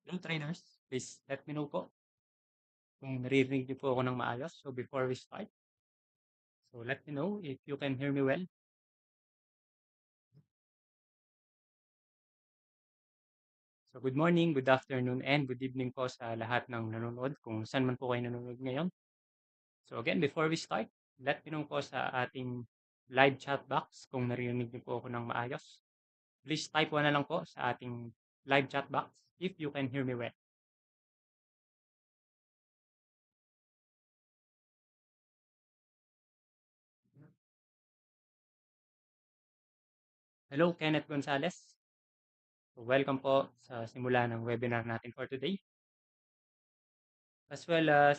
Hello traders, please let me know po kung naririnig niyo po ako ng maayos. So before we start, so let me know if you can hear me well. So good morning, good afternoon, and good evening po sa lahat ng nanonood kung saan man po kayo nanonood ngayon. So again, before we start, let me know po sa ating live chat box kung naririnig niyo po ako ng maayos. Please type 1 na lang po sa ating live chat box if you can hear me well. Hello, Kenneth Gonzalez. So welcome po sa simula ng webinar natin for today. As well as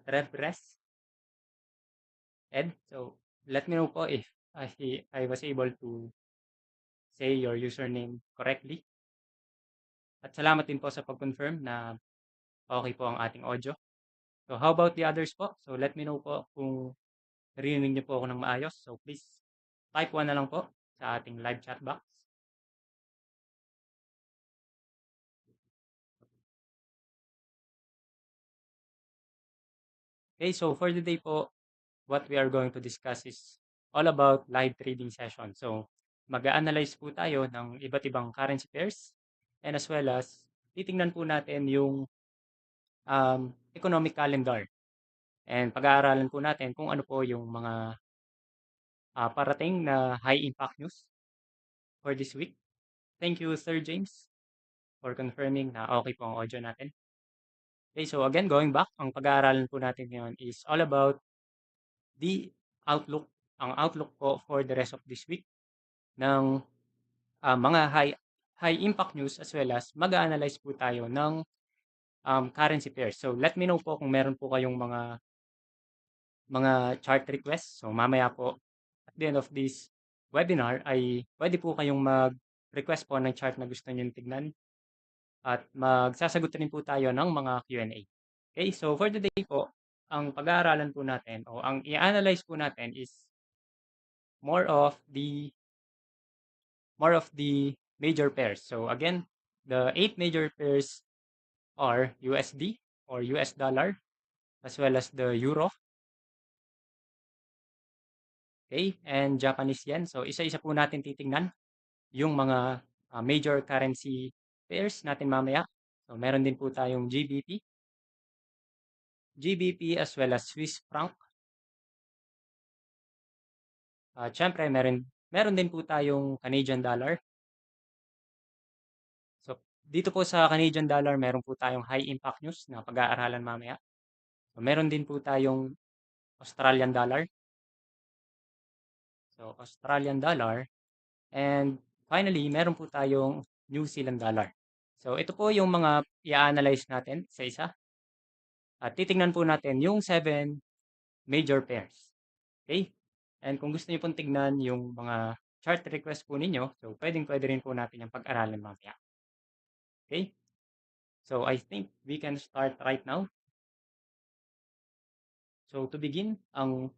Trev Ed. So let me know po if I was able to say your username correctly. At salamat din po sa pag-confirm na okay po ang ating audio. So how about the others po? So let me know po kung narinig niyo po ako ng maayos. So please type 1 na lang po sa ating live chat box. Okay, so for the day po, what we are going to discuss is all about live trading session. So mag-a-analyze po tayo ng iba't ibang currency pairs and as well as titingnan po natin yung economic calendar. And pag-aaralan po natin kung ano po yung mga parating na high impact news for this week. Thank you, Sir James, for confirming na okay po ang audio natin. Okay, so again, going back, ang pag-aaralan po natin ngayon is all about the outlook, ang outlook po for the rest of this week ng mga high impact news as well as mag-a-analyze po tayo ng currency pairs. So let me know po kung meron po kayong mga chart requests. So mamaya po at the end of this webinar ay pwede po kayong mag-request po ng chart na gusto niyo tignan at magsasagot rin po tayo ng mga Q&A. Okay, so for today po, ang pag-aaralan po natin o ang i-analyze po natin is more of the major pairs. So again, the 8 major pairs are USD or US dollar as well as the euro. Okay, and Japanese yen. So isa-isa po natin titingnan yung mga major currency pairs natin mamaya. So meron din po tayong GBP as well as Swiss franc. Siyempre, meron din po tayong Canadian dollar. So dito po sa Canadian dollar, meron po tayong high impact news na pag-aaralan mamaya. So meron din po tayong Australian dollar. So Australian dollar. And finally, meron po tayong New Zealand dollar. So ito po yung mga i-analyze natin sa isa. At titingnan po natin yung 7 major pairs. Okay? And kung gusto niyo pong tignan yung mga chart request po ninyo, so pwede rin po natin yung pag-aralan mamaya. Okay? So I think we can start right now. So to begin, ang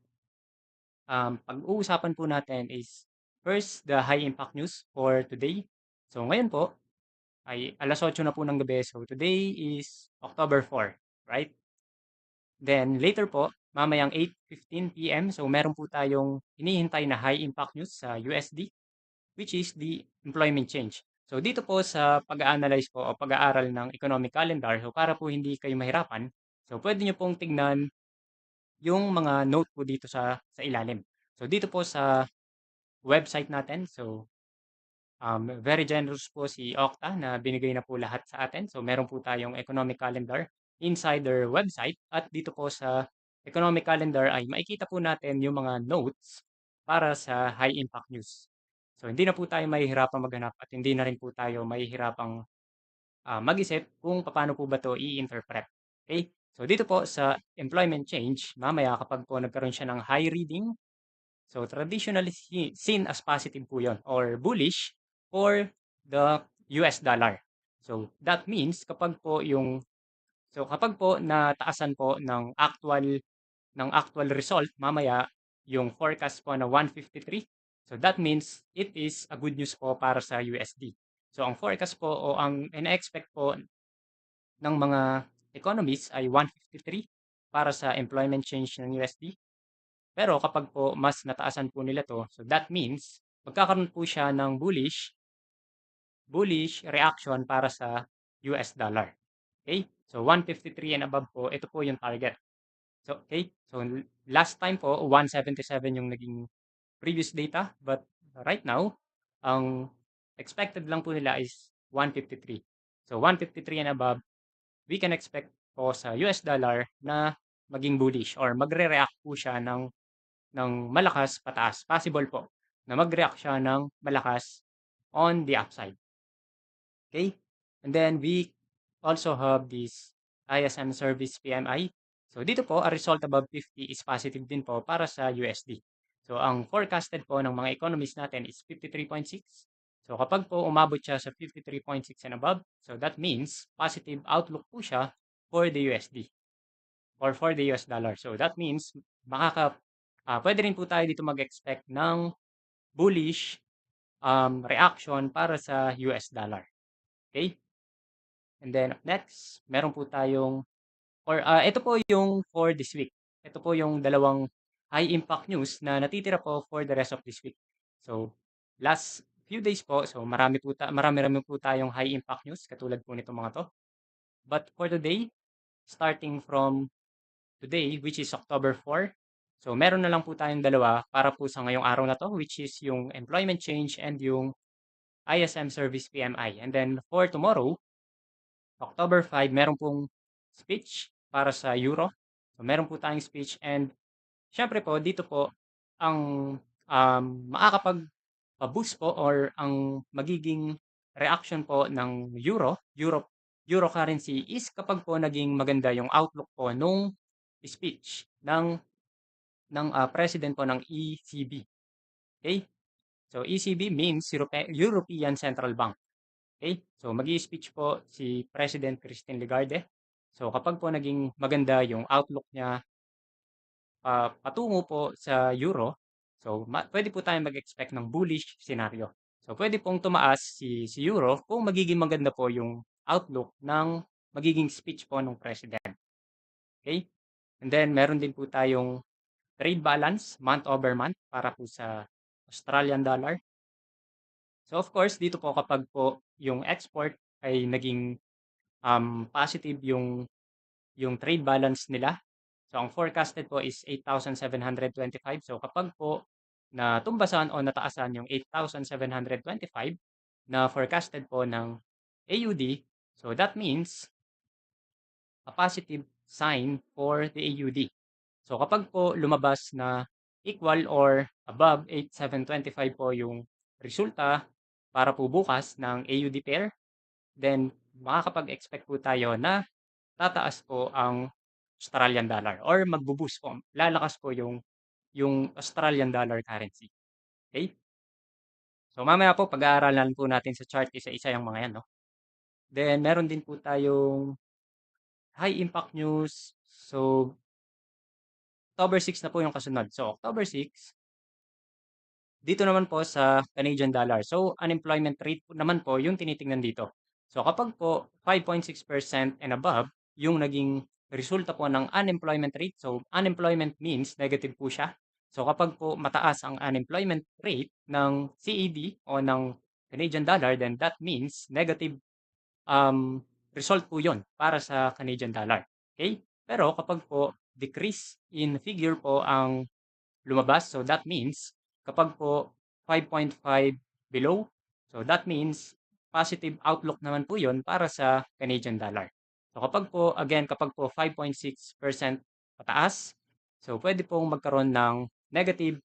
pag-uusapan po natin is first, the high impact news for today. So ngayon po, ay alas 8 na po ng gabi. So today is October 4, right? Then later po, mamayang 8:15 PM, so meron po tayong hinihintay na high impact news sa USD, which is the employment change. So dito po sa pag-a-analyze po o pag-aaral ng economic calendar, so para po hindi kayo mahirapan, so pwede nyo pong tignan yung mga note po dito sa ilalim. So dito po sa website natin, so very generous po si Octa na binigay na po lahat sa atin. So meron po tayong economic calendar inside their website at dito po sa economic calendar ay makikita po natin yung mga notes para sa high impact news. So hindi na po tayo mahihirapang maghanap at hindi na rin po tayo mahihirapang mag-isip kung paano po ba to i-interpret. Okay? So dito po sa employment change, mamaya kapag po nagkaroon siya ng high reading, so traditionally seen as positive po yon or bullish for the US dollar. So that means kapag po nataasan po ng actual result mamaya yung forecast po na 153, so that means it is a good news po para sa USD. So ang forecast po o ang ina-expect po ng mga economists ay 153 para sa employment change ng USD. Pero kapag po mas nataasan po nila to, so that means magkakaroon po siya ng bullish reaction para sa US dollar. Okay? So 153 and above po, ito po yung target. So okay? So last time po 177 yung naging previous data, but right now ang expected lang po nila is 153. So 153 and above, we can expect po sa US dollar na maging bullish or magre-react po siya ng malakas pataas. Possible po na mag-react siya ng malakas on the upside. Okay? And then we also have this ISM service PMI. So dito po, a result above 50 is positive din po para sa USD. So ang forecasted po ng mga economists natin is 53.6. So kapag po umabot siya sa 53.6 and above, so that means positive outlook po siya for the USD or for the US dollar. So that means pwede rin po tayo dito mag-expect ng bullish reaction para sa US dollar. Okay? And then next, meron po tayong ito po yung for this week. Ito po yung dalawang high impact news na natitira po for the rest of this week. So last few days po, so marami po tayong high impact news katulad po nito mga to. But for today, starting from today, which is October 4, so meron na lang po tayong dalawa para po sa ngayong araw na to, which is yung employment change and yung ISM service PMI. And then for tomorrow, October 5, meron pong speech para sa Euro. So, meron po tayong speech and syempre po, dito po, ang makakapag-boost po or ang magiging reaction po ng Euro currency is kapag po naging maganda yung outlook po nung speech ng president po ng ECB. Okay? So, ECB means European Central Bank. Okay? So, mag-i-speech po si President Christine Lagarde. So, kapag po naging maganda yung outlook niya patungo po sa Euro, so pwede po tayong mag-expect ng bullish scenario. So, pwede pong tumaas si Euro kung magiging maganda po yung outlook ng magiging speech po ng President. Okay? And then, meron din po tayong trade balance month over month para po sa Australian dollar. So of course, dito po kapag po yung export ay naging positive yung trade balance nila. So ang forecasted po is 8,725. So kapag po natumbasan o nataasan yung 8,725 na forecasted po ng AUD, so that means a positive sign for the AUD. So kapag po lumabas na equal or above 8,725 po yung resulta para po bukas ng AUD pair, then makakapag-expect po tayo na tataas po ang Australian dollar or magbo-boost po, lalakas po yung Australian dollar currency. Okay? So mamaya po pag-aaralan po natin sa chart isa-isa yung mga yan, no? Then meron din po tayong high impact news. So October 6 na po yung kasunod. So October 6, dito naman po sa Canadian dollar. So, unemployment rate po naman po yung tinitingnan dito. So, kapag po 5.6% and above yung naging resulta po ng unemployment rate, so unemployment means negative po siya. So, kapag po mataas ang unemployment rate ng CAD o ng Canadian dollar, then that means negative result po yon para sa Canadian dollar. Okay? Pero kapag po decrease in figure po ang lumabas. So that means kapag po 5.5 below, so that means positive outlook naman po 'yon para sa Canadian dollar. So kapag po 5.6% pataas, so pwede pong magkaroon ng negative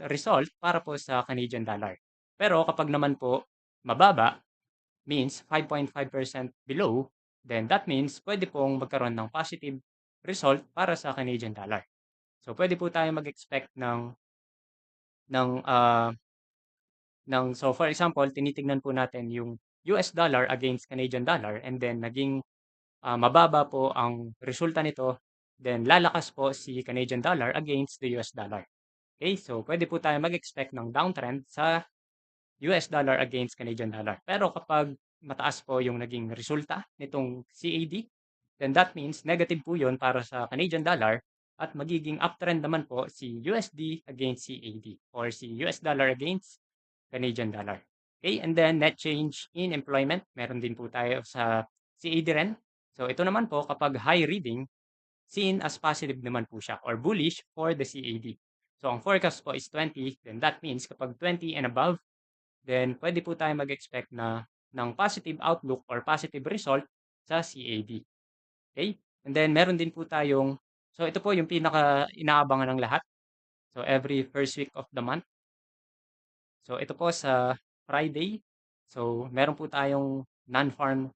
result para po sa Canadian dollar. Pero kapag naman po mababa, means 5.5% below, then that means pwede pong magkaroon ng positive result para sa Canadian dollar. So pwede po tayong mag-expect ng so for example, tinitingnan po natin yung US dollar against Canadian dollar and then naging mababa po ang resulta nito, then lalakas po si Canadian dollar against the US dollar. Okay, so pwede po tayo mag-expect ng downtrend sa US dollar against Canadian dollar. Pero kapag mataas po yung naging resulta nitong CAD, then that means negative po yun para sa Canadian dollar at magiging uptrend naman po si USD against CAD or si US dollar against Canadian dollar. Okay, and then net change in employment, meron din po tayo sa CAD rin. So ito naman po kapag high reading, seen as positive naman po siya or bullish for the CAD. So ang forecast po is 20, then that means kapag 20 and above, then pwede po tayo mag-expect na ng positive outlook or positive result sa CAD. Okay? And then meron din po tayong, so ito po yung pinaka inaabangan ng lahat. So every first week of the month. So ito po sa Friday. So meron po tayong non-farm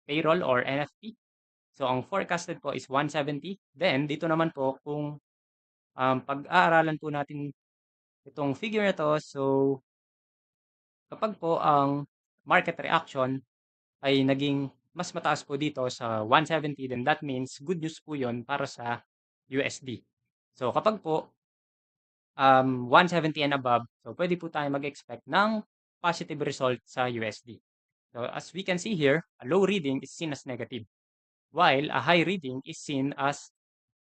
payroll or NFP. So ang forecasted po is 170. Then dito naman po kung pag-aaralan po natin itong figure na to, so kapag po ang market reaction ay naging mas mataas po dito sa 170, then that means good news po yon para sa USD. So kapag po 170 and above, so pwede po tayo mag-expect ng positive result sa USD. So as we can see here, a low reading is seen as negative, while a high reading is seen as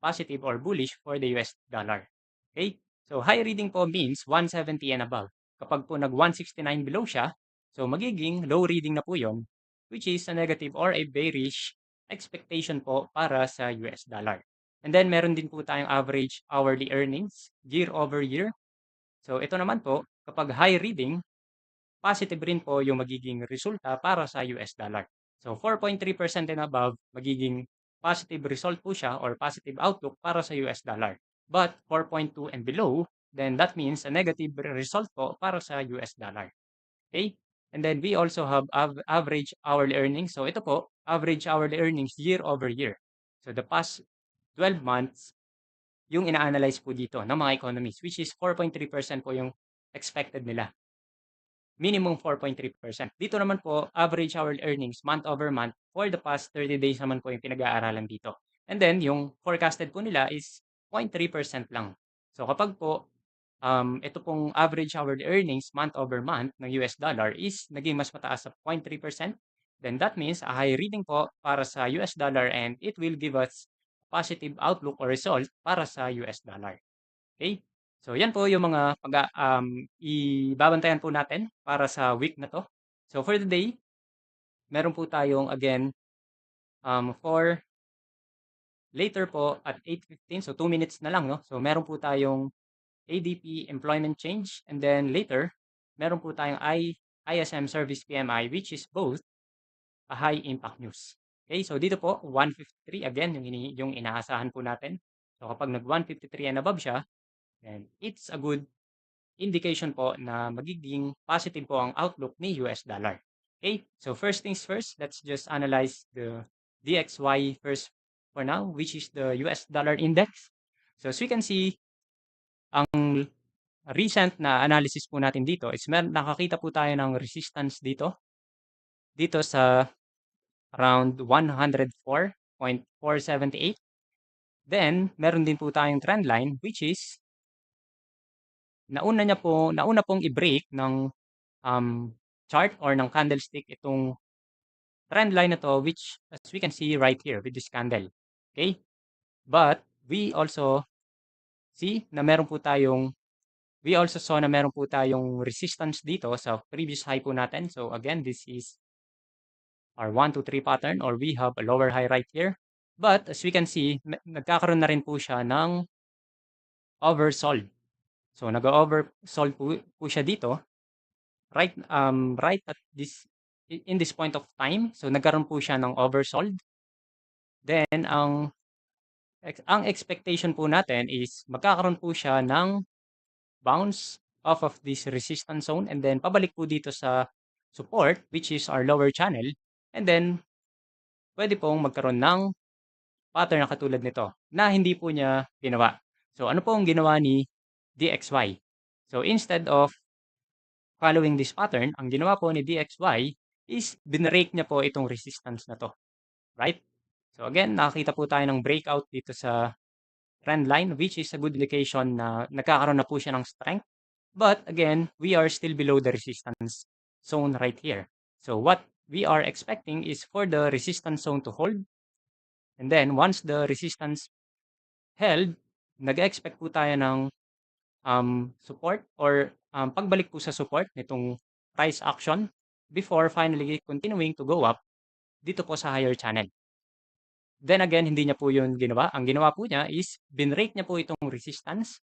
positive or bullish for the US dollar. Okay? So high reading po means 170 and above. Kapag po nag-169 below siya, so magiging low reading na po yon, which is a negative or a bearish expectation po para sa US dollar. And then meron din po tayong average hourly earnings year over year. So ito naman po, kapag high reading, positive rin po yung magiging resulta para sa US dollar. So 4.3% and above, magiging positive result po siya or positive outlook para sa US dollar. But 4.2 and below, then that means a negative result po para sa US dollar. Okay? And then we also have average hourly earnings. So ito po, average hourly earnings year over year. So the past 12 months, yung ina-analyze po dito ng mga economists, which is 4.3% po yung expected nila. Minimum 4.3%. Dito naman po, average hourly earnings month over month for the past 30 days naman po yung pinag-aaralan dito. And then, yung forecasted po nila is 0.3% lang. So kapag po, ito pong average hourly earnings month over month ng US dollar is naging mas mataas sa 0.3%, then that means a high reading po para sa US dollar and it will give us positive outlook or result para sa US dollar. Okay? So yan po yung mga ibabantayan po natin para sa week na 'to. So for the day, meron po tayong again, for later po at 8:15, so 2 minutes na lang 'no. So meron po tayong ADP employment change and then later, meron po tayong ISM service PMI which is both a high impact news. Okay, so dito po 153 again yung inaasahan po natin. So kapag nag-153 and above siya, then it's a good indication po na magiging positive po ang outlook ni US dollar. Okay, so first things first, let's just analyze the DXY first for now, which is the US dollar index. So as we can see, ang recent na analysis po natin dito is nakakita po tayo ng resistance dito sa around 104.478. Then, meron din po tayong trend line which is nauna pong i-break ng chart or ng candlestick itong trend line na to, which as we can see right here with this candle. Okay? But we also saw na meron po tayong resistance dito sa previous high po natin. So again, this is our 1, 2, 3 pattern or we have a lower high right here. But as we can see, nagkakaroon na rin po siya ng oversold. So nag-oversold po siya dito right at this in this point of time. So nagkaroon po siya ng oversold. Then ang expectation po natin is magkakaroon po siya ng bounce off of this resistance zone and then pabalik po dito sa support which is our lower channel and then pwede pong magkaroon ng pattern na katulad nito na hindi po niya ginawa. So ano po ang ginawa ni DXY? So instead of following this pattern, ang ginawa po ni DXY is binrake niya po itong resistance na to. Right? So again, nakakita po tayo ng breakout dito sa trend line which is a good indication na nagkakaroon na po siya ng strength. But again, we are still below the resistance zone right here. So what we are expecting is for the resistance zone to hold. And then once the resistance held, nag-expect po tayo ng support or pagbalik po sa support nitong price action before finally continuing to go up dito po sa higher channel. Then again, hindi niya po yun ginawa. Ang ginawa po niya is binrake niya po itong resistance.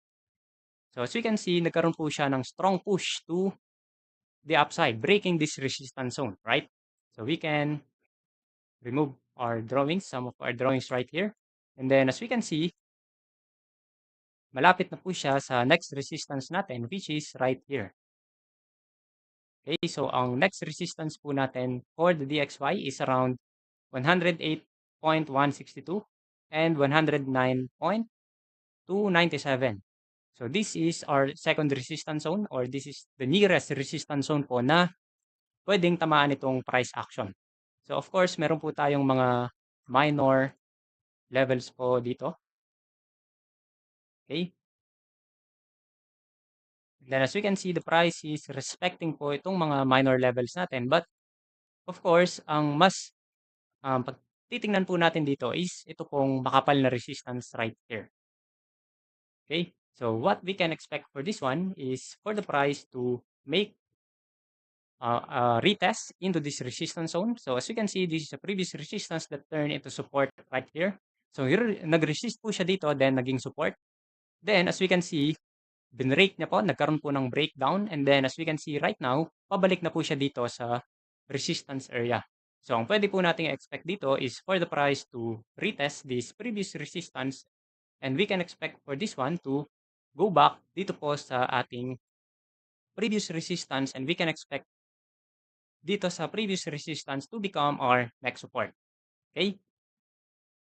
So as we can see, nagkaroon po siya ng strong push to the upside, breaking this resistance zone, right? So we can remove our drawings, some of our drawings right here. And then as we can see, malapit na po siya sa next resistance natin, which is right here. Okay, so ang next resistance po natin for the DXY is around 108.162 and 109.297. So this is our second resistance zone, or this is the nearest resistance zone po na pwedeng tamaan itong price action. So of course, meron po tayong mga minor levels po dito. Okay. Then as we can see, the price is respecting po itong mga minor levels natin. But of course, ang mas pag titingnan po natin dito is ito pong makapal na resistance right here. Okay, so what we can expect for this one is for the price to make a retest into this resistance zone. So as you can see, this is a previous resistance that turned into support right here. So here, nag-resist po siya dito, then naging support. Then as we can see, binrake niya po, nagkaroon po ng breakdown. And then as we can see right now, pabalik na po siya dito sa resistance area. So ang pwede po nating expect dito is for the price to retest this previous resistance. And we can expect for this one to go back dito po sa ating previous resistance. And we can expect dito sa previous resistance to become our next support. Okay?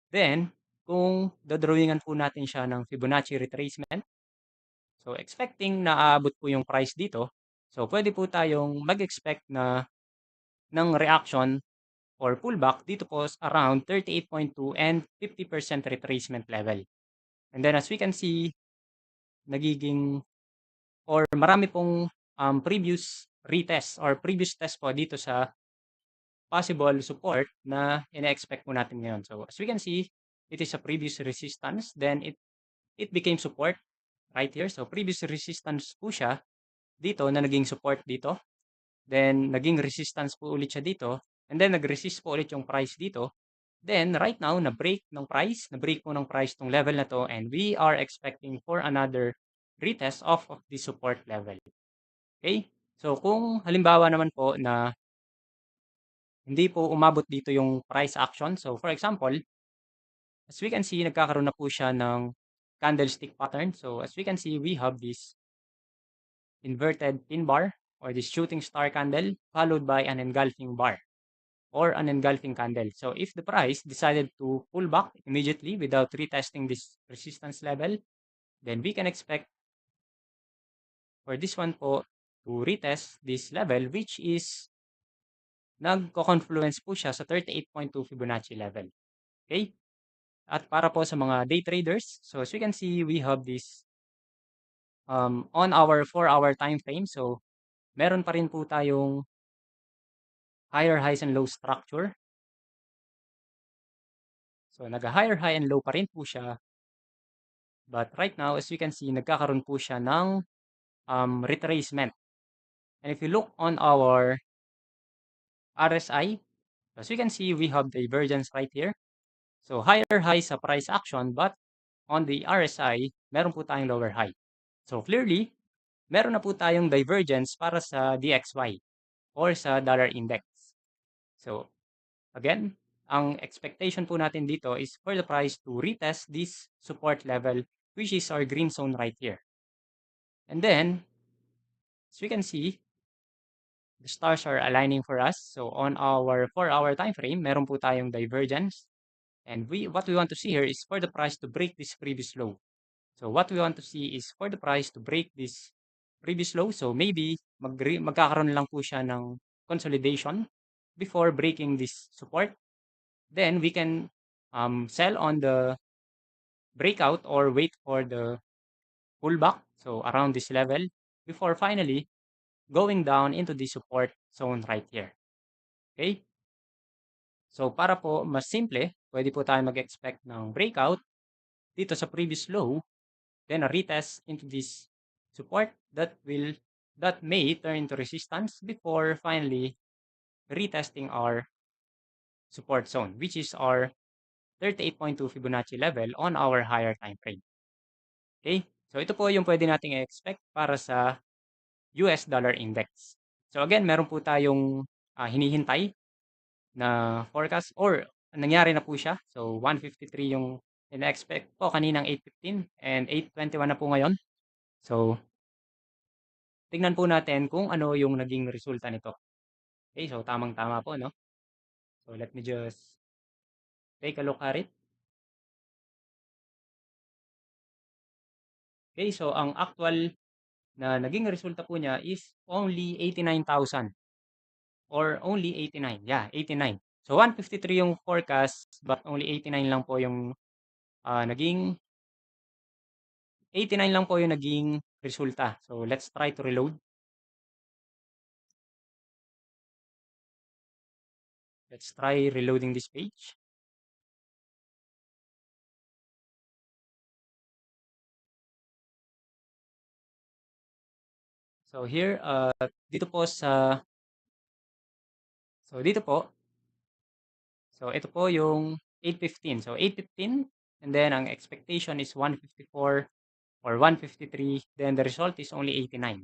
Then, kung dodrawingan po natin siya ng Fibonacci retracement, so expecting na aabot po yung price dito, so pwede po tayong mag-expect na ng reaction or pullback dito po around 38.2 and 50% retracement level. And then as we can see, nagiging or marami pong previous retest or previous test po dito sa possible support na ina-expect mo natin ngayon. So as we can see, it is a previous resistance, then it became support right here. So previous resistance po siya dito na naging support dito. Then naging resistance po ulit siya dito. And then nag-resist po ulit yung price dito. Then right now, na-break po ng price tong level na to, and we are expecting for another retest of the support level. Okay? So kung halimbawa naman po na hindi po umabot dito yung price action. So for example, as we can see, nagkakaroon na po siya ng candlestick pattern. So as we can see, we have this inverted pin bar or this shooting star candle followed by an engulfing bar or an engulfing candle. So if the price decided to pull back immediately without retesting this resistance level, then we can expect for this one po to retest this level, which is nagko-confluence po siya sa 38.2 Fibonacci level. Okay? At para po sa mga day traders, so as you can see, we have this on our 4-hour time frame. So meron pa rin po tayong higher highs and low structure. So nag-higher high and low pa rin po siya. But right now, as you can see, nagkakaroon po siya ng retracement. And if you look on our RSI, as you can see, we have divergence right here. So higher high sa price action, but on the RSI, meron po tayong lower high. So clearly, meron na po tayong divergence para sa DXY or sa dollar index. So again, ang expectation po natin dito is for the price to retest this support level, which is our green zone right here. And then, as we can see, the stars are aligning for us. So on our 4-hour time frame, meron po tayong divergence. And what we want to see here is for the price to break this previous low. So what we want to see is for the price to break this previous low. So maybe magkakaroon lang po siya ng consolidation before breaking this support. Then we can sell on the breakout or wait for the pullback. So around this level before finally going down into the support zone right here. Okay? So para po mas simple, pwede po tayo mag-expect ng breakout dito sa previous low, then a retest into this support that may turn into resistance before finally retesting our support zone, which is our 38.2 Fibonacci level on our higher time frame. Okay? So ito po yung pwede nating i-expect para sa US dollar index. So again, meron po tayong hinihintay na forecast or nangyari na po siya. So 153 yung ina-expect po kaninang 8:15 and 8:21 na po ngayon. So tignan po natin kung ano yung naging resulta nito. Okay, so tamang-tama po, no? So let me just take a look at it. Okay, so ang actual na naging resulta po niya is only 89,000 or only 89. Yeah, 89. So 153 yung forecast but only 89 lang po yung naging 89 lang po yung naging resulta. So let's try to reload. Let's try reloading this page. So here, dito po sa, so dito po, so ito po yung 8:15. So 8:15 and then ang expectation is 154 or 153. Then the result is only 89.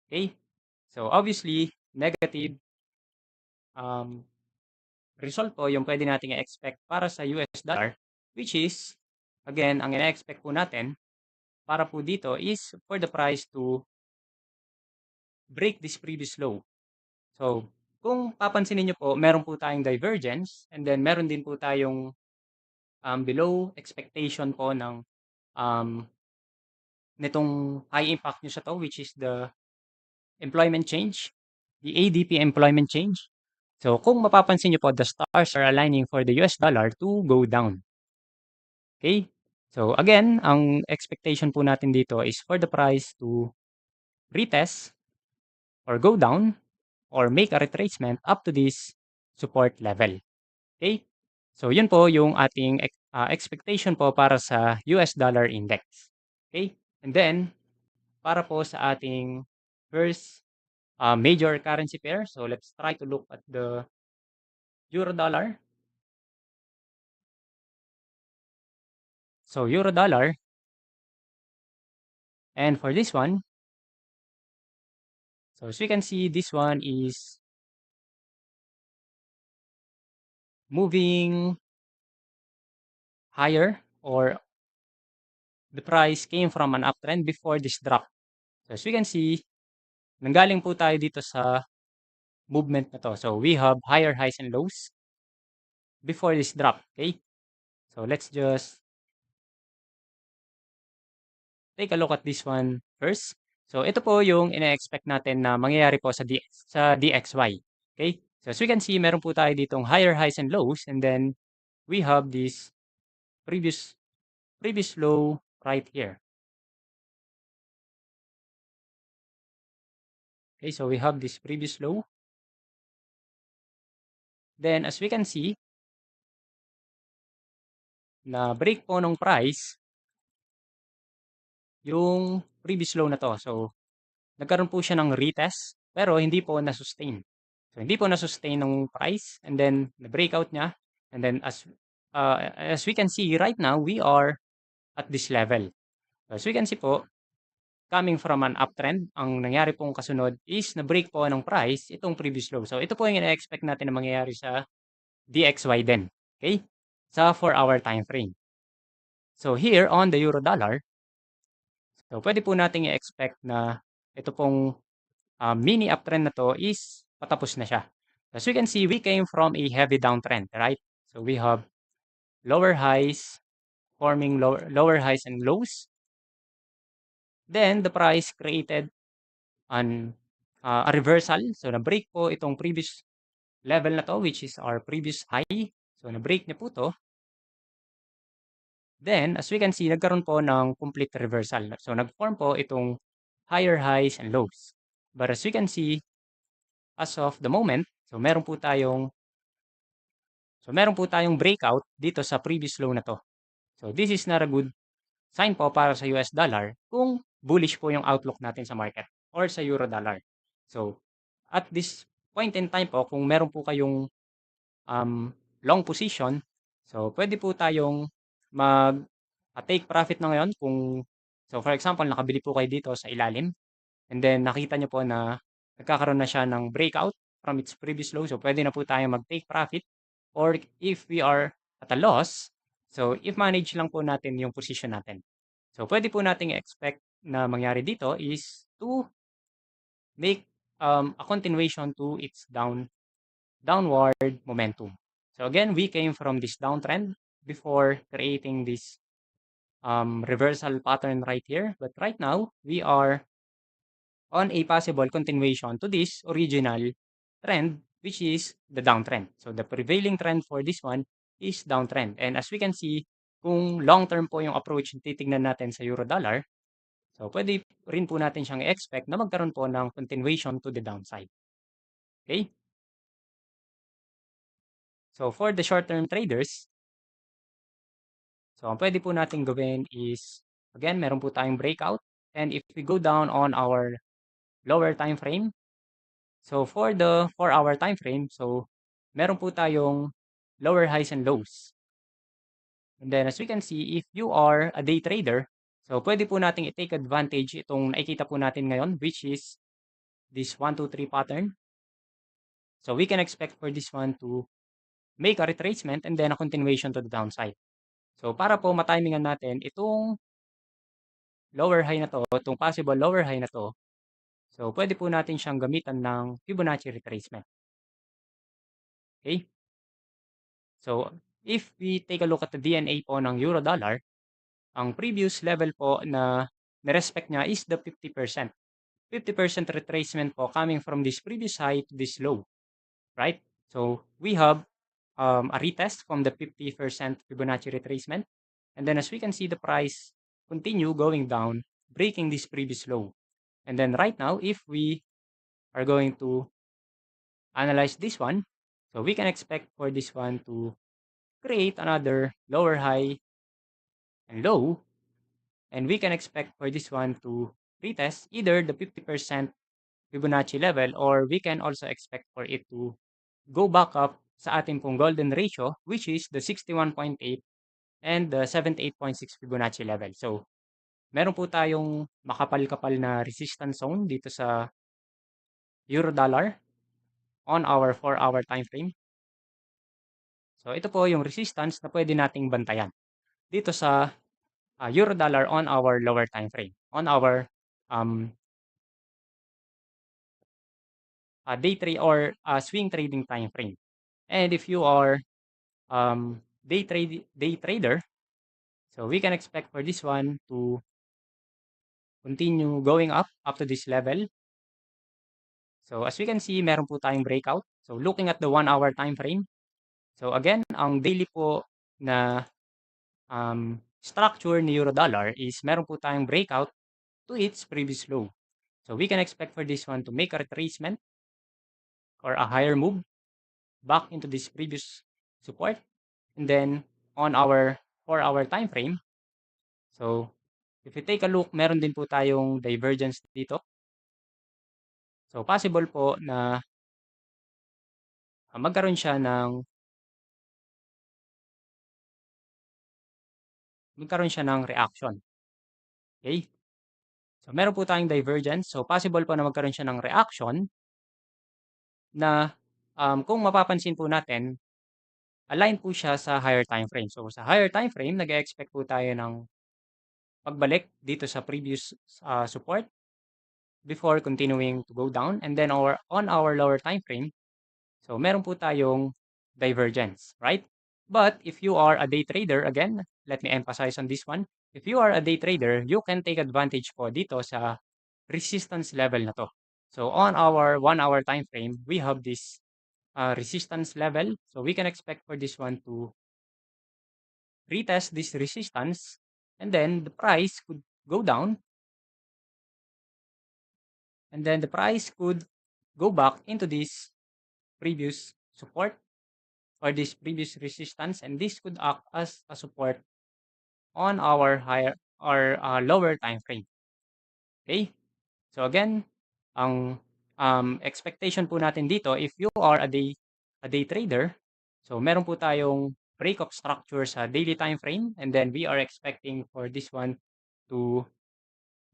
Okay? So obviously, negative result po yung pwede nating i-expect para sa US dollar, which is, again, ang ina-expect po natin para po dito is for the price to break this previous low. So, kung papansinin nyo po, meron po tayong divergence and then meron din po tayong below expectation po ng um, nitong high impact news na to, which is the employment change, the ADP employment change. So, kung mapapansin nyo po, the stars are aligning for the US dollar to go down. Okay? So, again, ang expectation po natin dito is for the price to retest or go down or make a retracement up to this support level. Okay? So, yun po yung ating expectation po para sa US dollar index. Okay? And then, para po sa ating first major currency pair, so let's try to look at the euro dollar. So, euro dollar, and for this one, so as we can see, this one is moving higher or the price came from an uptrend before this drop. So as we can see, nanggaling po tayo dito sa movement na to. So we have higher highs and lows before this drop. Okay? So let's just take a look at this one first. So ito po yung ina-expect natin na mangyayari po sa DXY. Okay? So as we can see, meron po tayo ditong higher highs and lows and then we have this previous low right here. Okay, so we have this previous low. Then as we can see, na break po ng price yung previous low na to. So nagkaroon po siya ng retest pero hindi po na-sustain. So hindi po na-sustain ng price and then na-breakout niya and then as we can see right now, we are at this level. So as we can see po, coming from an uptrend, ang nangyari pong kasunod is na-break po ng price itong previous low. So ito po yung ina-expect natin na mangyayari sa DXY din. Okay? Sa 4-hour time frame. So here on the euro dollar, so pwede po nating i-expect na ito pong mini uptrend na to is patapos na siya. As you can see, we came from a heavy downtrend, right? So we have lower highs, forming lower highs and lows. Then the price created a reversal. So na-break po itong previous level na to, which is our previous high. So na-break niya po to. Then, as we can see, nagkaroon po ng complete reversal. So nag-form po itong higher highs and lows. But as we can see, as of the moment, meron po tayong breakout dito sa previous low na to. So this is not a good sign po para sa US dollar kung bullish po yung outlook natin sa market or sa euro dollar. So at this point in time po, kung meron po kayong long position, so pwede po tayong take profit na ngayon kung, so for example, nakabili po kayo dito sa ilalim and then nakita nyo po na nagkakaroon na siya ng breakout from its previous low. So pwede na po tayong mag-take profit, or if we are at a loss, so if manage lang po natin yung position natin. So pwede po nating expect na mangyari dito is to make a continuation to its downward momentum. So again, we came from this downtrend before creating this reversal pattern right here. But right now, we are on a possible continuation to this original trend, which is the downtrend. So the prevailing trend for this one is downtrend. And as we can see, kung long-term po yung approach na titignan natin sa euro-dollar, so pwede rin po natin siyang i-expect na magkaroon po ng continuation to the downside. Okay? So for the short-term traders, so ang pwede po natin gawin is, again, meron po tayong breakout. And if we go down on our lower time frame, so for the 4-hour time frame, so meron po tayong lower highs and lows. And then as we can see, if you are a day trader, so pwede po nating i-take advantage itong nakikita po natin ngayon, which is this 1, 2, 3 pattern. So we can expect for this one to make a retracement and then a continuation to the downside. So para po matimingan natin itong lower high na to, itong possible lower high na to, so pwede po natin siyang gamitan ng Fibonacci retracement. Okay? So if we take a look at the DNA po ng euro dollar, ang previous level po na na-respect niya is the 50%. 50% retracement po coming from this previous high to this low, right? So we have a retest from the 50% Fibonacci retracement. And then as we can see, the price continue going down, breaking this previous low. And then right now, if we are going to analyze this one, so we can expect for this one to create another lower high and low. And we can expect for this one to retest either the 50% Fibonacci level, or we can also expect for it to go back up sa ating pong golden ratio, which is the 61.8 and the 78.6 Fibonacci level. So, meron po tayong makapal-kapal na resistance zone dito sa euro dollar on our 4-hour time frame. So, ito po yung resistance na pwede nating bantayan dito sa euro dollar on our lower time frame, on our day trade or swing trading time frame. And if you are day trader, so we can expect for this one to continue going up to this level. So as we can see, meron po tayong breakout. So looking at the 1-hour time frame, so again, ang daily po na structure ni euro dollar is meron po tayong breakout to its previous low. So we can expect for this one to make a retracement or a higher move back into this previous support. And then on our 4-hour time frame, so if you take a look, meron din po tayong divergence dito. So possible po na magkaroon siya ng reaction. Okay? So meron po tayong divergence. So possible po na magkaroon siya ng reaction na kung mapapansin po natin, align po siya sa higher time frame. So sa higher time frame, nag-expect po tayo ng pagbalik dito sa previous support before continuing to go down. And then on our lower time frame, so meron po tayong divergence, right? But if you are a day trader, again, let me emphasize on this one. If you are a day trader, you can take advantage po dito sa resistance level na to. So on our 1-hour time frame, we have this resistance level. So we can expect for this one to retest this resistance, and then the price could go down And then the price could go back into this previous support or this previous resistance, and this could act as a support on our higher or lower time frame. Okay? So again, ang expectation po natin dito, if you are a day trader, so meron po tayong break of structure sa daily time frame, and then we are expecting for this one to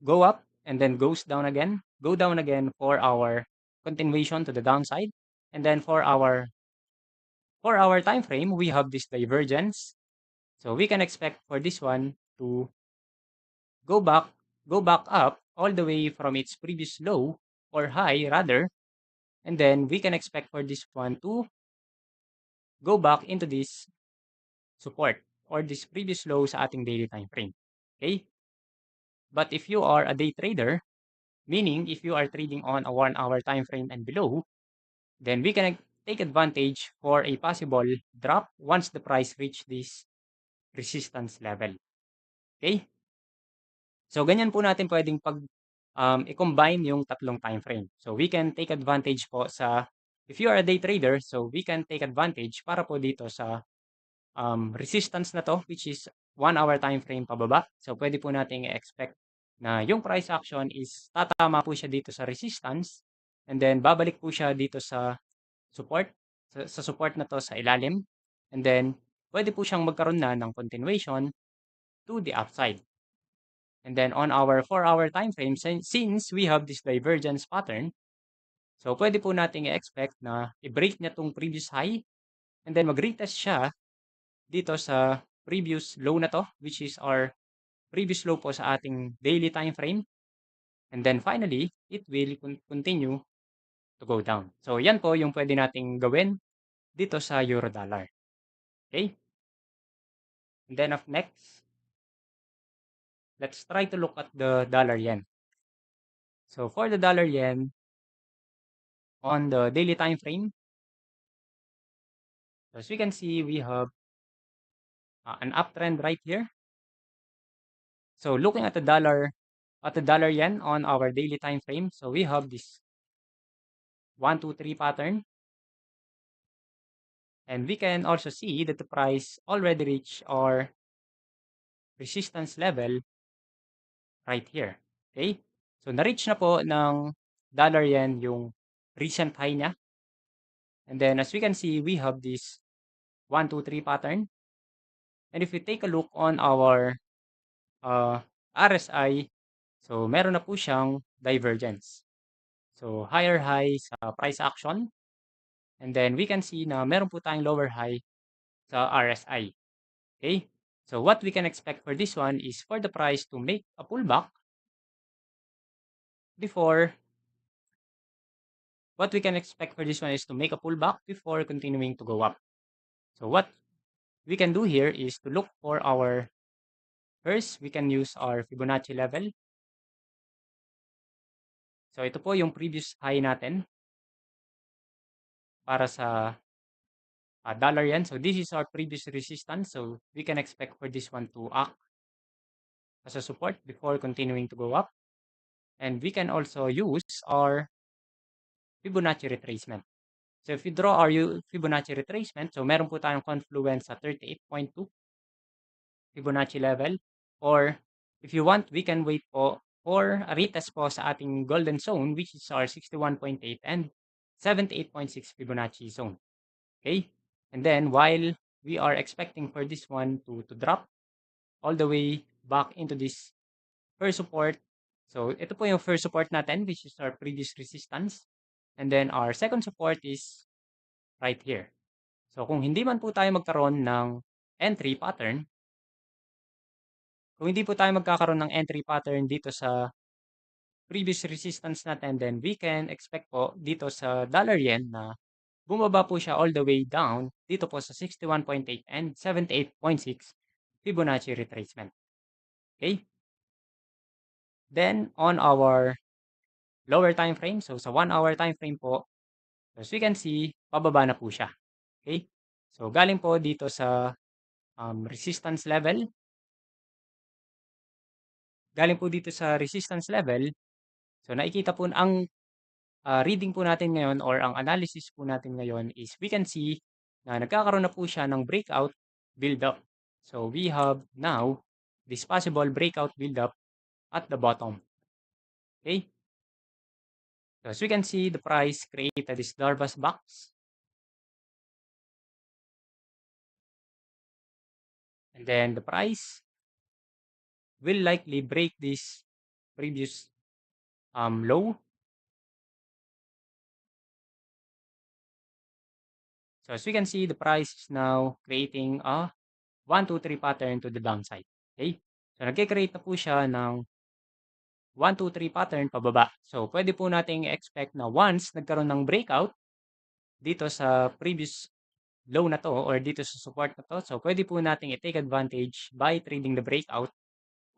go up and then go down again for our continuation to the downside. And then for our time frame, we have this divergence. So we can expect for this one to go back go back up all the way from its previous low or high rather, and then we can expect for this one to go back into this support or this previous low sa ating daily time frame. Okay? But if you are a day trader, meaning if you are trading on a 1 hour time frame and below, then we can take advantage for a possible drop once the price reach this resistance level. Okay? So ganyan po natin pwedeng i-combine yung tatlong time frame. So we can take advantage po if you are a day trader, so we can take advantage para po dito sa resistance na to, which is 1 hour time frame pababa. So pwede po nating i-expect na yung price action is tatama po siya dito sa resistance, and then babalik po siya dito sa support, sa support na to sa ilalim, and then pwede po siyang magkaroon na ng continuation to the upside. And then on our 4 hour time frame, since we have this divergence pattern, so pwede po nating i-expect na i-break niya tong previous high, and then mag-retest siya dito sa previous low na to, which is our previous low po sa ating daily time frame. And then finally, it will continue to go down. So yan po yung pwede nating gawin dito sa euro dollar. Okay? And then next, let's try to look at the dollar yen. So for the dollar yen, on the daily time frame, as we can see, we have an uptrend right here. So looking at the dollar yen on our daily time frame, so we have this 1, 2, 3 pattern. And we can also see that the price already reached our resistance level right here. Okay? So na-reach na po ng dollar yen yung recent high niya. And then as we can see, we have this 1, 2, 3 pattern. And if we take a look on our RSI, so meron na po siyang divergence. So higher high sa price action. And then we can see na meron po tayong lower high sa RSI. Okay? So what we can expect for this one is for the price to make a pullback before what we can expect for this one is to make a pullback before continuing to go up. So what we can do here is to look for our first, we can use our Fibonacci level. So ito po yung previous high natin para sa dollar yen. So this is our previous resistance. So we can expect for this one to act as a support before continuing to go up. And we can also use our Fibonacci retracement. So if we draw our Fibonacci retracement, so meron po tayong confluence sa 38.2 Fibonacci level. Or if you want, we can wait po for a retest po sa ating golden zone, which is our 61.8 and 78.6 Fibonacci zone. Okay? And then while we are expecting for this one to drop all the way back into this first support. So ito po yung first support natin, which is our previous resistance. And then our second support is right here. So kung hindi man po tayo magkaroon ng entry pattern, kung hindi po tayo magkakaroon ng entry pattern dito sa previous resistance natin, then we can expect po dito sa dollar yen na bumaba po siya all the way down dito po sa 61.8 and 78.6 Fibonacci retracement. Okay? Then on our lower time frame, so sa 1 hour time frame po, as we can see, pababa na po siya. Okay? So galing po dito sa resistance level. Galing po dito sa resistance level. So nakikita po ang reading po natin ngayon or ang analysis po natin ngayon is we can see na nagkakaroon na po siya ng breakout build-up. So we have now this possible breakout build-up at the bottom. Okay? So as we can see, the price created this Darvas box. And then the price will likely break this previous low. So as we can see, the price is now creating a 1, 2, 3 pattern to the downside. Okay? So nagkikreate na po siya ng 1, 2, 3 pattern pababa. So pwede po nating expect na once nagkaroon ng breakout dito sa previous low na to or dito sa support na to, so pwede po nating i-take advantage by trading the breakout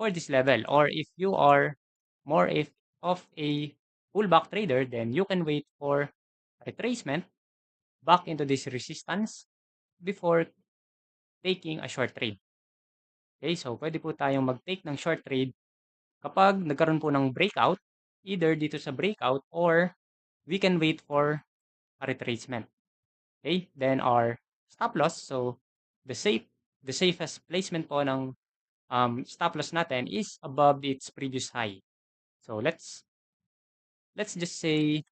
for this level. Or if you are more if of a pullback trader, then you can wait for retracement back into this resistance before taking a short trade. Okay, so pwede po tayong mag-take ng short trade kapag nagkaroon po ng breakout, either dito sa breakout or we can wait for a retracement. Okay, then our stop loss, so the safest placement po ng stop loss natin is above its previous high. So let's just say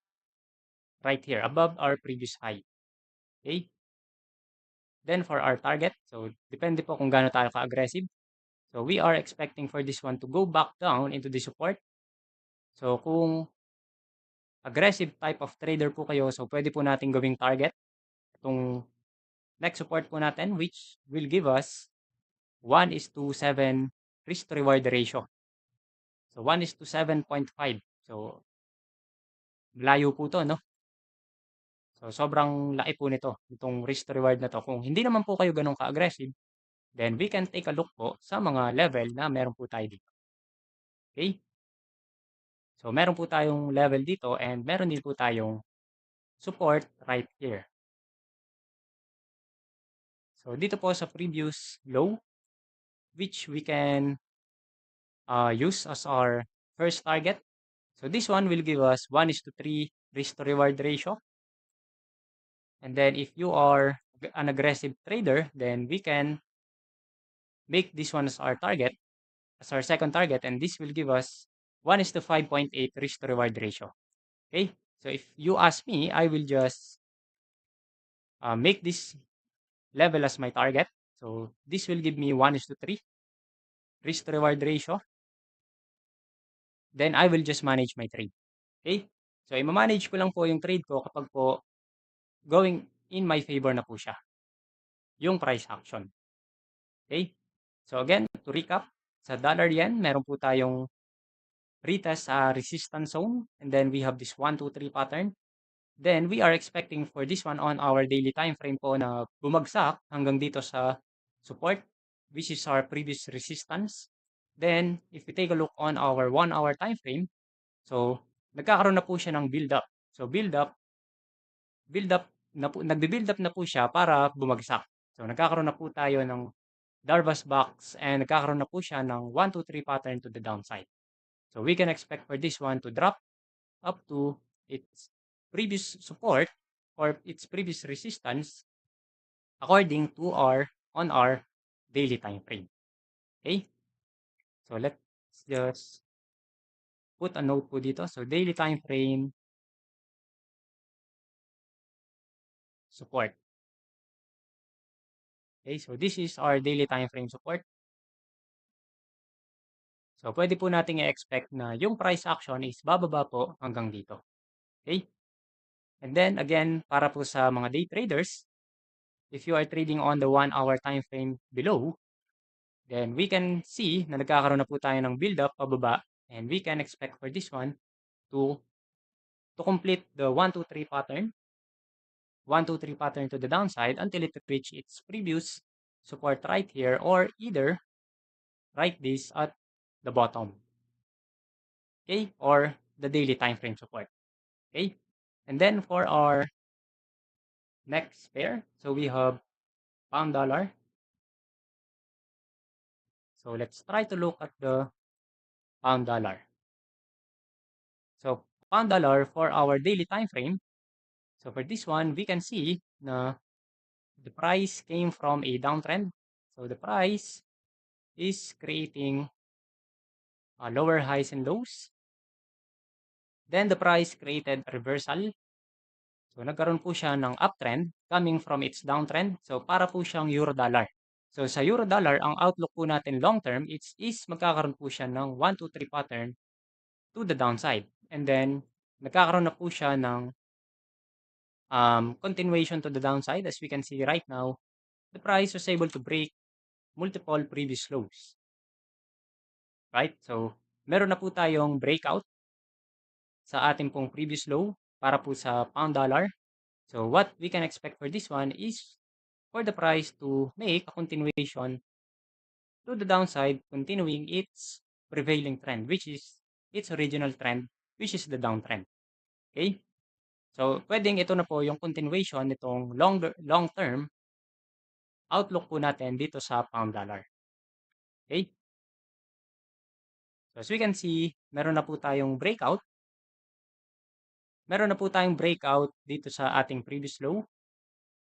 right here, above our previous high. Okay? Then for our target, so depende po kung gaano tayo ka-aggressive. So we are expecting for this one to go back down into the support. So kung aggressive type of trader po kayo, so pwede po natin gawing target itong next support po natin, which will give us 1:7 risk to reward ratio. So 1:7.5. So malayo po to, no? So sobrang laki po nito, itong risk to reward na to. Kung hindi naman po kayo ganun ka-aggressive, then we can take a look po sa mga level na meron po tayo dito. Okay? So meron po tayong level dito and meron din po tayong support right here. So dito po sa previous low, which we can use as our first target. So this one will give us 1:3 risk to reward ratio. And then if you are an aggressive trader, then we can make this one as our target, as our second target, and this will give us 1:5.8 risk to reward ratio. Okay, so if you ask me, I will just make this level as my target. So this will give me 1:3 risk to reward ratio. Then I will just manage my trade. Okay, so i-manage ko lang po yung trade ko kapag po going in my favor na po siya, yung price action. Okay, so again, to recap, sa dollar yen, meron po tayong retest sa resistance zone, and then we have this 1, 2, 3 pattern. Then we are expecting for this one on our daily time frame po na bumagsak hanggang dito sa support, which is our previous resistance. Then if we take a look on our 1 hour time frame, so nagkakaroon na po siya ng build up. So build up na po, nagbe-build up na po siya para bumagsak. So nagkakaroon na po tayo ng Darvas box and nagkakaroon na po siya ng 1, 2, 3 pattern to the downside. So we can expect for this one to drop up to its previous support or its previous resistance according to our daily time frame. Okay? So let's just put a note po dito. So daily time frame support. Okay? So this is our daily time frame support. So pwede po nating i-expect na yung price action is bababa po hanggang dito. Okay? And then again, para po sa mga day traders, if you are trading on the 1 hour time frame below, then we can see na nagkakaroon na po tayo ng build up pababa, and we can expect for this one to complete the 1, 2, 3 pattern, 1, 2, 3 pattern to the downside until it reach its previous support right here, or either right this at the bottom. Okay? Or the daily time frame support. Okay? And then for our next pair, so we have pound dollar. So let's try to look at the pound dollar. So, pound dollar for our daily time frame. So, for this one, we can see na the price came from a downtrend. So, the price is creating lower highs and lows. Then, the price created a reversal. So, nagkaroon po siya ng uptrend coming from its downtrend. So, para po siyang euro-dollar. So, sa euro-dollar, ang outlook po natin long term is magkakaroon po siya ng 1, 2, 3 pattern to the downside. And then, nagkakaroon na po siya ng continuation to the downside. As we can see right now, the price was able to break multiple previous lows. Right? So, meron na po tayong breakout sa ating pong previous low para po sa pound dollar. So, what we can expect for this one is for the price to make a continuation to the downside, continuing its prevailing trend, which is its original trend, which is the downtrend. Okay? So, pwedeng ito na po yung continuation nitong long-term outlook po natin dito sa pound dollar. Okay? So, as we can see, meron na po tayong breakout. Meron na po tayong breakout dito sa ating previous low.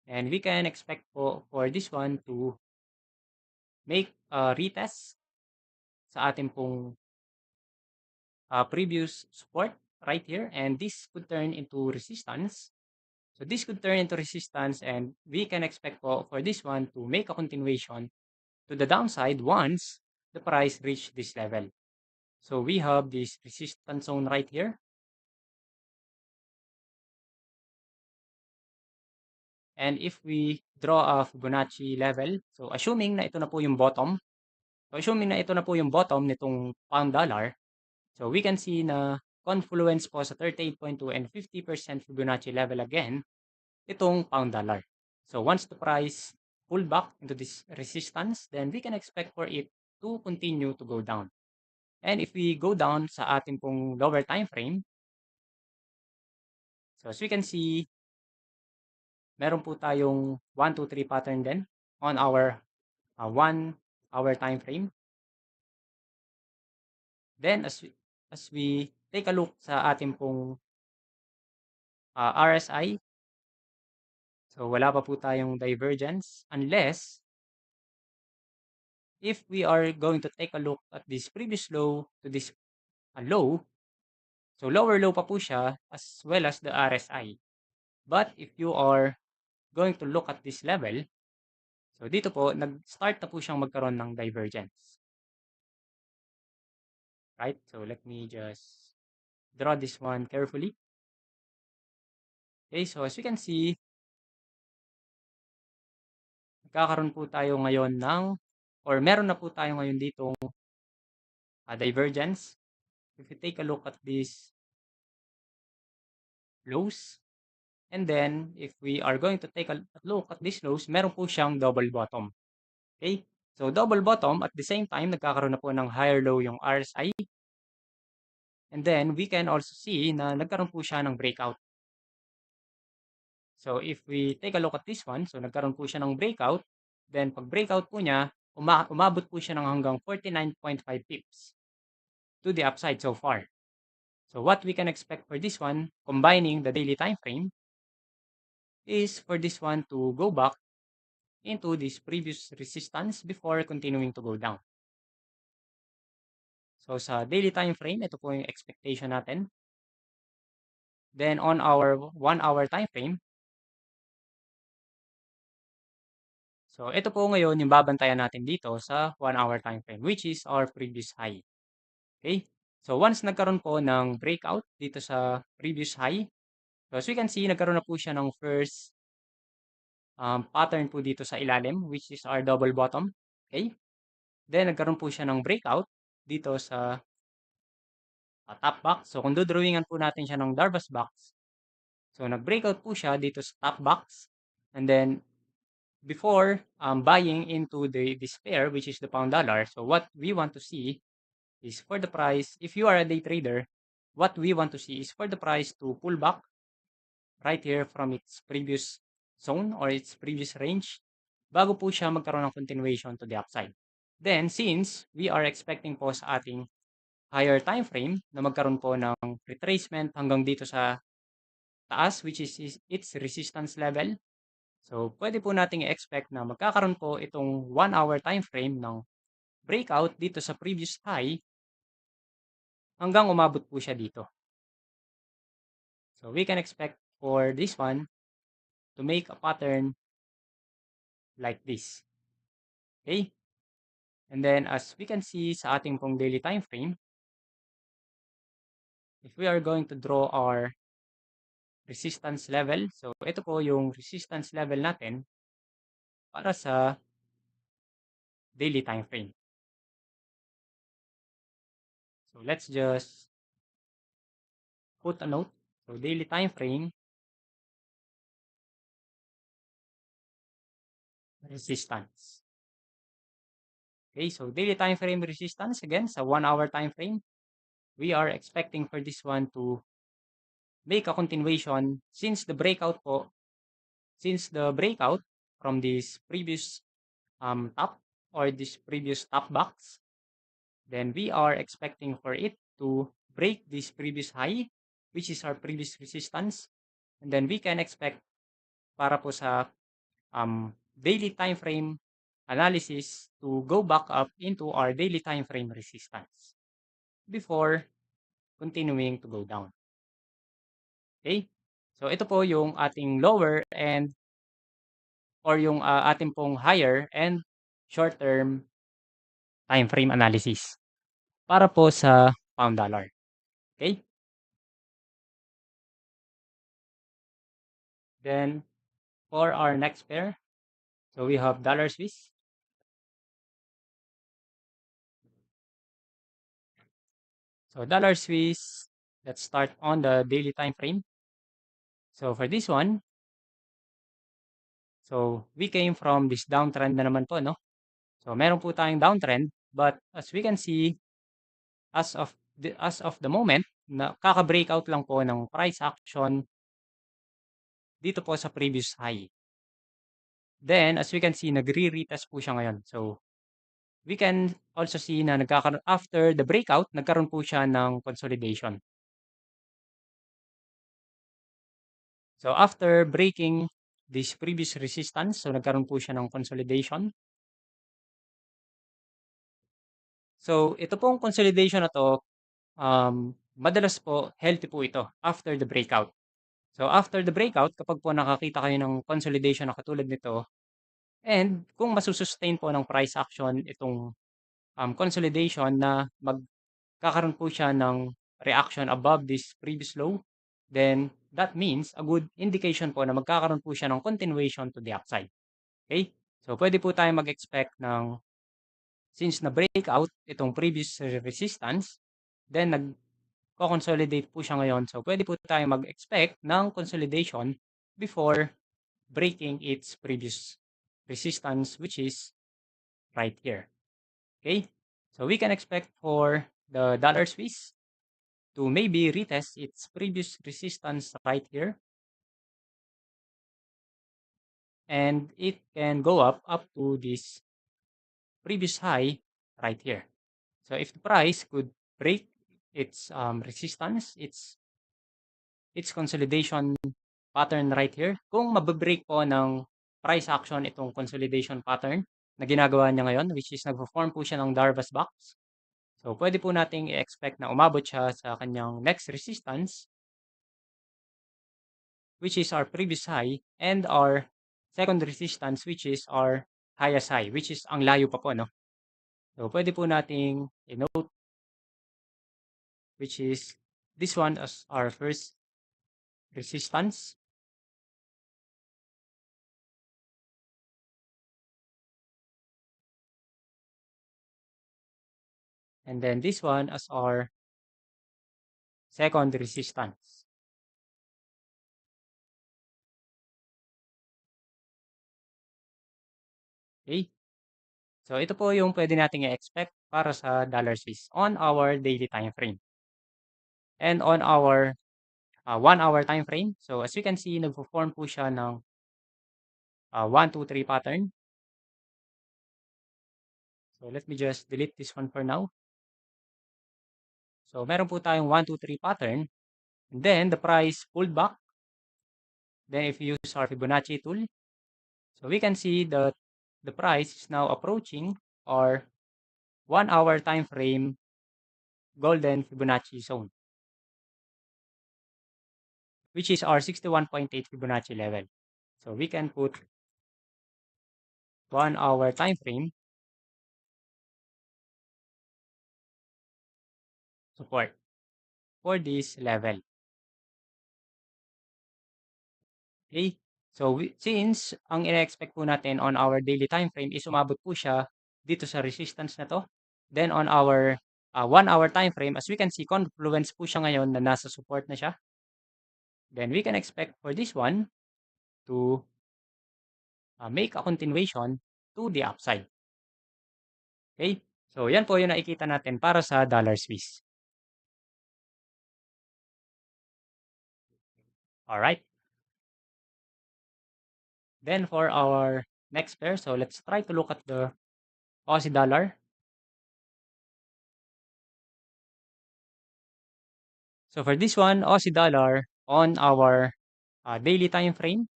And we can expect po for this one to make a retest sa ating pong previous support right here. And this could turn into resistance. So this could turn into resistance and we can expect po for this one to make a continuation to the downside once the price reach this level. So we have this resistance zone right here. And if we draw a Fibonacci level, so assuming na ito na po yung bottom, nitong pound dollar, so we can see na confluence po sa 38.2 and 50% Fibonacci level again, itong pound dollar. So once the price pull back into this resistance, then we can expect for it to continue to go down. And if we go down sa ating pong lower time frame, so as we can see, meron po tayong 1, 2, 3 pattern din on our 1 hour time frame. Then as we take a look sa ating pong RSI, so wala pa po tayong divergence unless if we are going to take a look at this previous low to this low, so lower low pa po siya as well as the RSI. But if you are going to look at this level, so dito po, nag-start na po siyang magkaroon ng divergence. Right? So let me just draw this one carefully. Okay, so as you can see, nagkakaroon po tayo ngayon or meron na po tayo ngayon ditong divergence. If you take a look at these lows, and then if we are going to take a look at these lows, meron po siyang double bottom. Okay? So double bottom, at the same time, nagkakaroon na po ng higher low yung RSI. And then we can also see na nagkaroon po siya ng breakout. So if we take a look at this one, so nagkaroon po siya ng breakout, then pag breakout po niya, umabot po siya ng hanggang 49.5 pips to the upside so far. So what we can expect for this one, combining the daily time frame, is for this one to go back into this previous resistance before continuing to go down. So sa daily time frame, ito po yung expectation natin. Then on our 1 hour time frame, so ito po ngayon yung babantayan natin dito sa 1 hour time frame, which is our previous high. Okay? So once nagkaroon po ng breakout dito sa previous high, so as we can see, nagkaroon na po siya ng first pattern po dito sa ilalim, which is our double bottom. Okay? Then nagkaroon po siya ng breakout dito sa top box. So kung dodrawingan po natin siya ng Darvas box, so nag-breakout po siya dito sa top box. And then before buying into this pair, which is the pound dollar, so what we want to see is for the price, if you are a day trader, what we want to see is for the price to pull back right here from its previous zone or its previous range bago po siya magkaroon ng continuation to the upside. Then, since we are expecting po sa ating higher time frame na magkaroon po ng retracement hanggang dito sa taas, which is its resistance level. So, pwede po nating i-expect na magkakaroon po itong 1 hour time frame ng breakout dito sa previous high hanggang umabot po siya dito. So, we can expect for this one to make a pattern like this. Okay? And then, as we can see sa ating pong daily time frame, if we are going to draw our resistance level, so ito po yung resistance level natin para sa daily time frame. So, let's just put a note. So, daily time frame resistance. Okay, so daily time frame resistance, again, sa 1 hour time frame, we are expecting for this one to make a continuation since the breakout from this previous top or this previous top box, then we are expecting for it to break this previous high, which is our previous resistance, and then we can expect para po sa daily time frame analysis to go back up into our daily time frame resistance before continuing to go down. Okay? So ito po yung ating lower and or yung ating pong higher and short-term time frame analysis para po sa pound dollar. Okay? Then for our next pair, so we have dollar Swiss. So dollar Swiss, let's start on the daily time frame. So for this one, so we came from this downtrend na naman po, no? So meron po tayong downtrend, but as we can see, as of the moment, na kaka-breakout lang po ng price action dito po sa previous high. Then, as we can see, nagre-retest po siya ngayon. So, we can also see na after the breakout, nagkaroon po siya ng consolidation. So, after breaking this previous resistance, so nagkaroon po siya ng consolidation. So, ito pong consolidation na to, madalas po, healthy po ito after the breakout. So, after the breakout, kapag po nakakita kayo ng consolidation na katulad nito, and kung masusustain po ng price action itong consolidation na magkakaroon po siya ng reaction above this previous low, then that means a good indication po na magkakaroon po siya ng continuation to the upside. Okay? So, pwede po tayo mag-expect ng since na breakout itong previous resistance, then nag-consolidate po siya ngayon. So, pwede po tayo mag-expect ng consolidation before breaking its previous resistance, which is right here. Okay? So, we can expect for the dollar Swiss to maybe retest its previous resistance right here. And it can go up to this previous high right here. So, if the price could break its resistance, its consolidation pattern right here, kung mababreak po ng price action itong consolidation pattern na ginagawa niya ngayon, which is nagpo-form po siya ng Darvas box. So, pwede po nating i-expect na umabot siya sa kanyang next resistance, which is our previous high, and our second resistance, which is our highest high, which is ang layo pa po, no? So, pwede po nating i-note, which is this one as our first resistance. And then this one as our second resistance. Okay? So, ito po yung pwede nating i-expect para sa dollar Swiss on our daily time frame. And on our 1 hour time frame, so as you can see, nagpo-form po siya ng 1, 2, 3 pattern. So, let me just delete this one for now. So, meron po tayong 1, 2, 3 pattern. And then, the price pulled back. Then, if you use our Fibonacci tool, so we can see that the price is now approaching our 1 hour time frame golden Fibonacci zone, which is our 61.8 Fibonacci level. So, we can put 1 hour time frame support for this level. Okay? So, since ang ina-expect po natin on our daily time frame is umabot po siya dito sa resistance na to, then on our 1 hour time frame, as we can see, confluence po siya ngayon na nasa support na siya. Then we can expect for this one to make a continuation to the upside. Okay? So, yan po yung nakikita natin para sa dollar Swiss. Alright? Then for our next pair, so let's try to look at the Aussie dollar. So for this one, Aussie dollar on our daily time frame,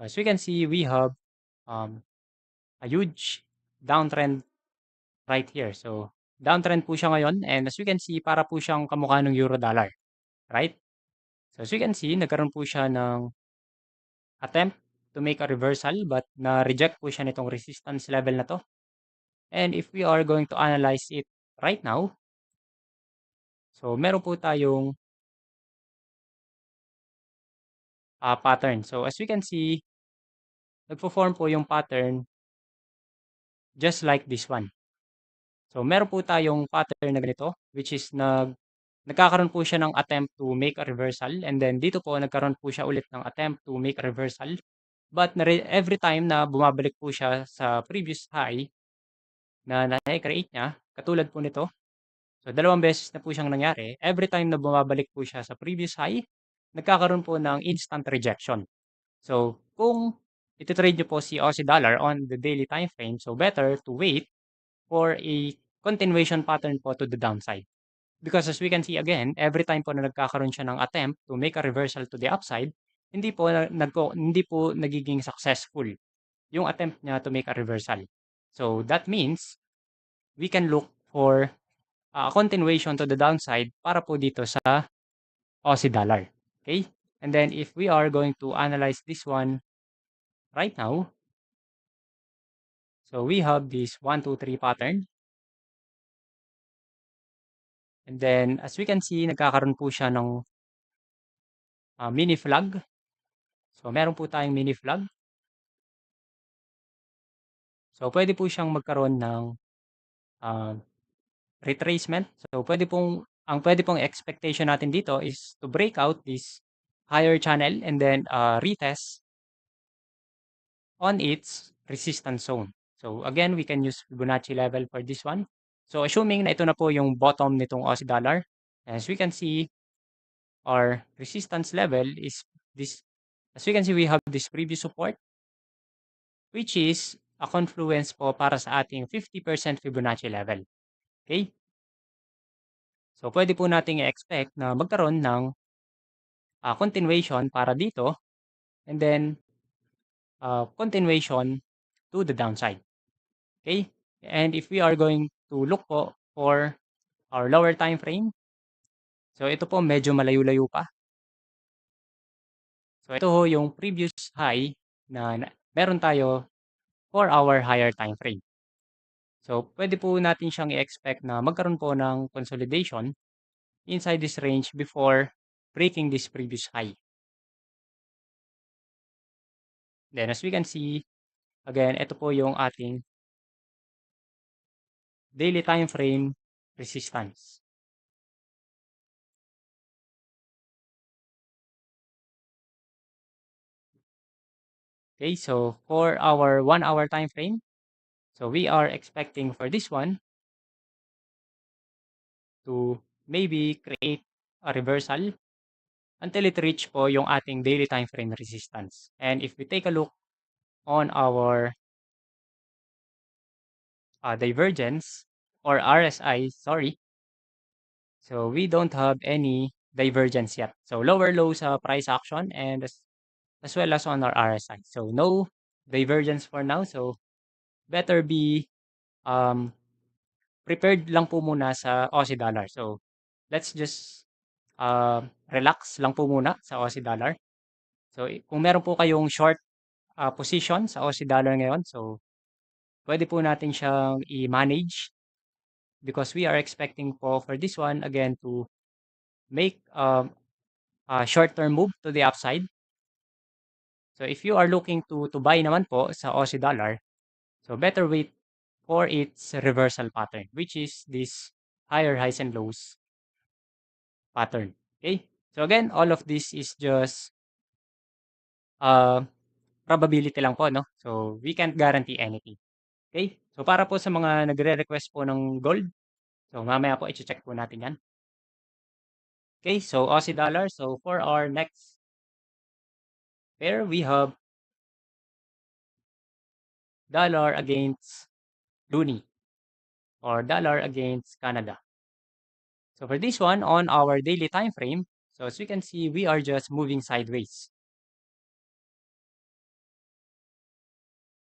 as we can see, we have um, a huge downtrend right here. So downtrend po siya ngayon, and as we can see, para po siyang kamukha ng euro dollar, right? So as we can see, nagkaroon po siya ng attempt to make a reversal, but na-reject po siya nitong resistance level na to. And if we are going to analyze it right now, so meron po tayong pattern. So as we can see, nagpo-form po yung pattern just like this one. So meron po tayong pattern na ganito, which is nagkakaroon po siya ng attempt to make a reversal, and then dito po nagkaroon po siya ulit ng attempt to make a reversal. But every time na bumabalik po siya sa previous high na na-create niya, katulad po nito, so dalawang beses na po siyang nangyari, every time na bumabalik po siya sa previous high, nagkakaroon po ng instant rejection. So, kung iti-trade nyo po si Aussie dollar on the daily time frame, so better to wait for a continuation pattern po to the downside. Because as we can see again, every time po na nagkakaroon siya ng attempt to make a reversal to the upside, hindi po nagiging successful yung attempt niya to make a reversal. So that means we can look for a continuation to the downside para po dito sa Aussie dollar. Okay? And then if we are going to analyze this one right now, so we have this 1, 2, 3 pattern. And then as we can see, nagkakaroon po siya ng mini flag. So meron po tayong mini flag. So pwede po siyang magkaroon ng retracement. So ang pwede pong expectation natin dito is to break out this higher channel and then retest on its resistance zone. So again, we can use Fibonacci level for this one. So assuming na ito na po yung bottom nitong Aussie dollar, as we can see, our resistance level is this. As we can see, we have this previous support, which is a confluence po para sa ating 50% Fibonacci level. Okay? So pwede po nating i-expect na magkaroon ng continuation para dito, and then continuation to the downside. Okay? And if we are going to look po for our lower time frame, so ito po medyo malayo-layo pa. So ito ho yung previous high na meron tayo for our higher time frame. So pwede po natin siyang i-expect na magkaroon po ng consolidation inside this range before breaking this previous high. Then as we can see, again, ito po yung ating daily time frame resistance. Okay, so for our 1 hour time frame, so we are expecting for this one to maybe create a reversal until it reach po yung ating daily time frame resistance. And if we take a look on our divergence or RSI, sorry. So we don't have any divergence yet. So lower low sa price action and as well as on our RSI. So no divergence for now. So better be um, prepared lang po muna sa Aussie dollar. So let's just relax lang po muna sa Aussie dollar. So kung meron po kayong short position sa Aussie dollar ngayon, so pwede po natin siyang i-manage because we are expecting po for this one again to make a short-term move to the upside. So if you are looking to buy naman po sa Aussie dollar, so better wait for its reversal pattern, which is this higher highs and lows pattern. Okay? So again, all of this is just uh, probability lang po, no? So we can't guarantee anything. Okay? So para po sa mga nagre-request po ng gold, so mamaya po i-check po natin yan. Okay, so Aussie dollar. So for our next pair, we have dollar against loonie or dollar against Canada. So for this one, on our daily time frame, so as we can see, we are just moving sideways.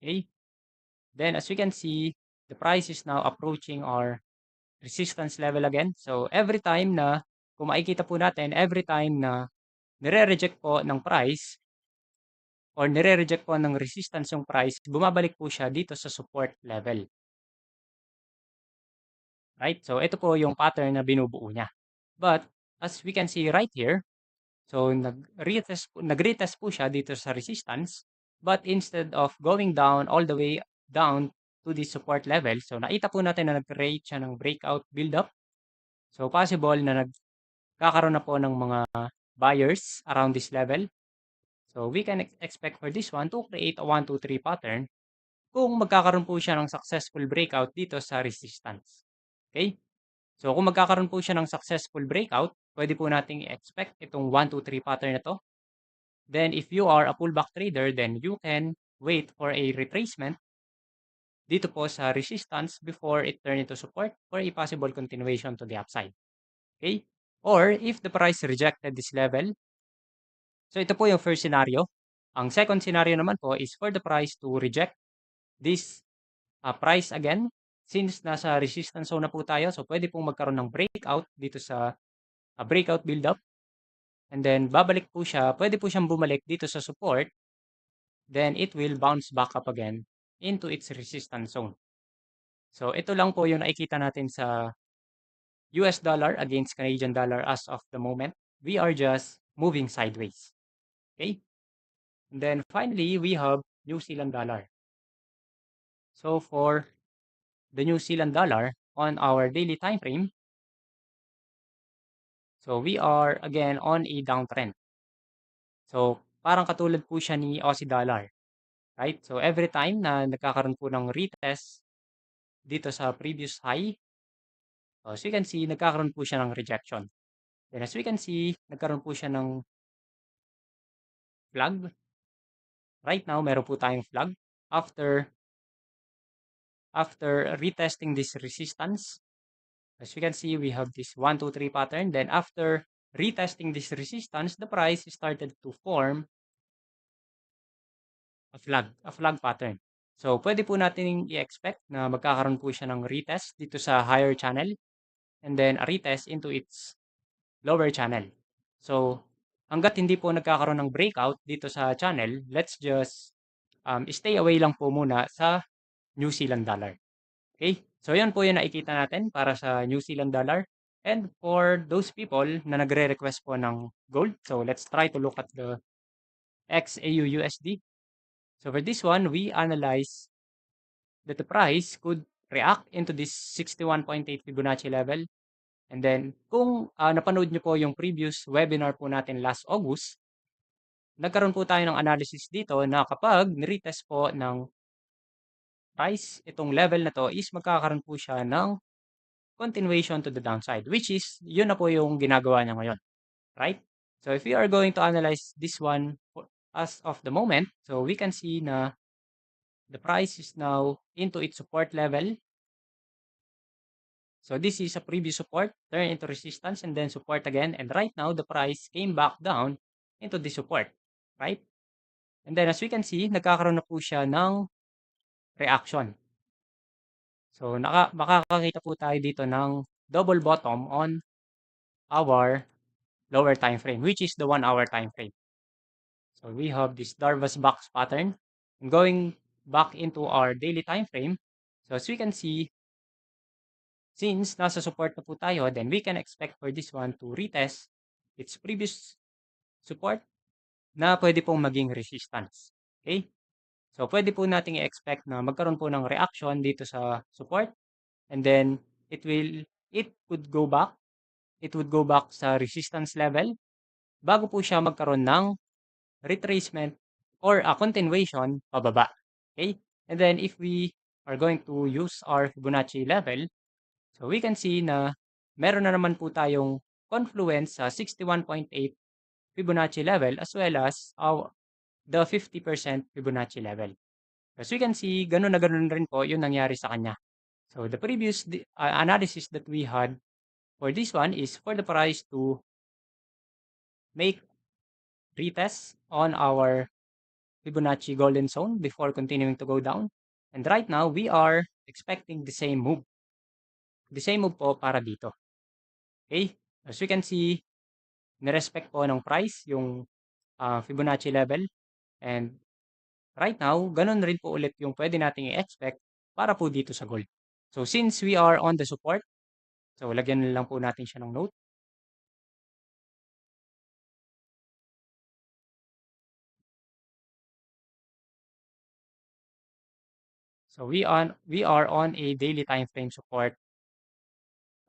Okay, then as we can see, the price is now approaching our resistance level again. So every time na, kung makikita po natin, every time na nire-reject po ng price or nire-reject po ng resistance yung price, bumabalik po siya dito sa support level. Right? So ito po yung pattern na binubuo niya. But as we can see right here, so nag-retest po siya dito sa resistance, but instead of going down all the way down to the support level, so nakita po natin na nag-create siya ng breakout build-up. So possible na nagkakaroon na po ng mga buyers around this level. So we can expect for this one to create a 1, 2, 3 pattern kung magkakaroon po siya ng successful breakout dito sa resistance. Okay? So kung magkakaroon po siya ng successful breakout, pwede po nating i-expect itong 1, 2, 3 pattern na to. Then if you are a pullback trader, then you can wait for a retracement dito po sa resistance before it turn into support for a possible continuation to the upside. Okay? Or if the price rejected this level, so ito po yung first scenario. Ang second scenario naman po is for the price to reject this price again. Since nasa resistance zone na po tayo, so pwede pong magkaroon ng breakout dito sa breakout build-up. And then babalik po siya, pwede po siyang bumalik dito sa support. Then it will bounce back up again into its resistance zone. So ito lang po yung nakikita natin sa US dollar against Canadian dollar as of the moment. We are just moving sideways. Okay? And then finally, we have New Zealand dollar. So for the New Zealand dollar on our daily time frame, so we are again on a downtrend. So parang katulad po siya ni Aussie dollar, right? So every time na nagkakaroon po ng retest dito sa previous high, as we can see, nagkakaroon po siya ng rejection. Then as we can see, nagkaroon po siya ng flag. Right now, meron po tayong flag after retesting this resistance. As we can see, we have this 1, 2, 3 pattern. Then after retesting this resistance, the price started to form a flag pattern. So, pwede po natin i-expect na magkakaroon po siya ng retest dito sa higher channel and then a retest into its lower channel. So, hanggat hindi po nagkakaroon ng breakout dito sa channel, let's just stay away lang po muna sa New Zealand dollar. Okay? So, yan po yung nakikita natin para sa New Zealand dollar. And for those people na nagre-request po ng gold, so let's try to look at the XAU-USD. So, for this one, we analyze that the price could react into this 61.8 Fibonacci level. And then, kung napanood nyo po yung previous webinar po natin last August, nagkaroon po tayo ng analysis dito na kapag niretest po ng price, itong level na to is magkakaroon po siya ng continuation to the downside, which is, yun na po yung ginagawa niya ngayon. Right? So, if we are going to analyze this one as of the moment, so we can see na the price is now into its support level. So this is a previous support, turn into resistance, and then support again. And right now, the price came back down into the support, right? And then as we can see, nagkakaroon na po siya ng reaction. So makakakita po tayo dito ng double bottom on our lower time frame, which is the 1 hour time frame. So we have this Darvas box pattern. And going back into our daily time frame, so as we can see, since nasa support na po tayo, then we can expect for this one to retest its previous support na pwede pong maging resistance. Okay? So pwede po nating i-expect na magkaroon po ng reaction dito sa support, and then it would go back. It would go back sa resistance level bago po siya magkaroon ng retracement or a continuation pababa. Okay? And then if we are going to use our Fibonacci level, so we can see na meron na naman po tayong confluence sa 61.8 Fibonacci level as well as the 50% Fibonacci level. As we can see, ganun na ganun rin po yung nangyari sa kanya. So the previous analysis that we had for this one is for the price to make retest on our Fibonacci golden zone before continuing to go down. And right now, we are expecting the same move. The same move po para dito. Okay? As we can see, nirespect po ng price yung Fibonacci level. And right now, ganun rin po ulit yung pwede nating i-expect para po dito sa gold. So since we are on the support, so lagyan na lang po natin siya ng note. So we are on a daily time frame support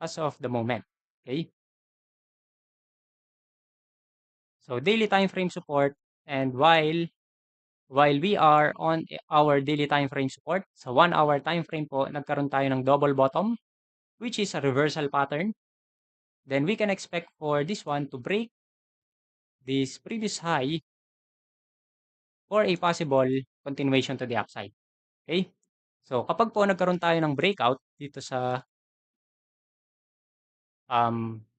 as of the moment. Okay? So daily time frame support, and while we are on our daily time frame support, sa 1 hour time frame po, nagkaroon tayo ng double bottom, which is a reversal pattern. Then we can expect for this one to break this previous high for a possible continuation to the upside. Okay? So kapag po nagkaroon tayo ng breakout dito sa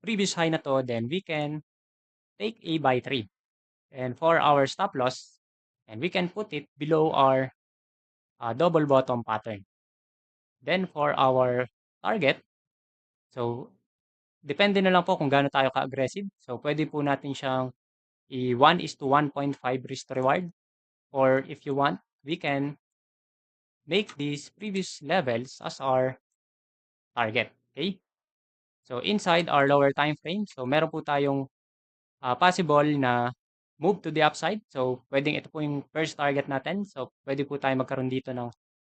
previous high na to, then we can take a buy trade. And for our stop loss, and we can put it below our double bottom pattern. Then for our target, so depende na lang po kung gaano tayo ka-aggressive. So pwede po natin siyang 1:1.5 risk to reward, or if you want, we can make these previous levels as our target. Okay? So inside our lower time frame, so meron po tayong possible na move to the upside. So pwedeng ito po yung first target natin. So pwede po tayo magkaroon dito ng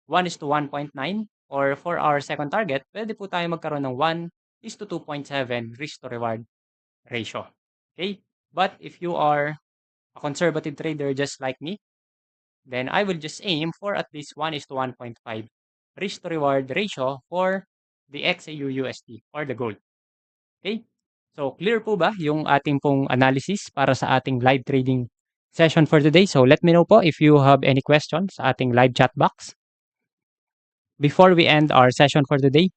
1:1.9, or for our second target, pwede po tayo magkaroon ng 1:2.7 risk to reward ratio. Okay? But if you are a conservative trader just like me, then I will just aim for at least 1:1.5 risk to reward ratio for the XAU-USD or the gold. Okay? So clear po ba yung ating pong analysis para sa ating live trading session for today? So let me know po if you have any questions sa ating live chat box before we end our session for today.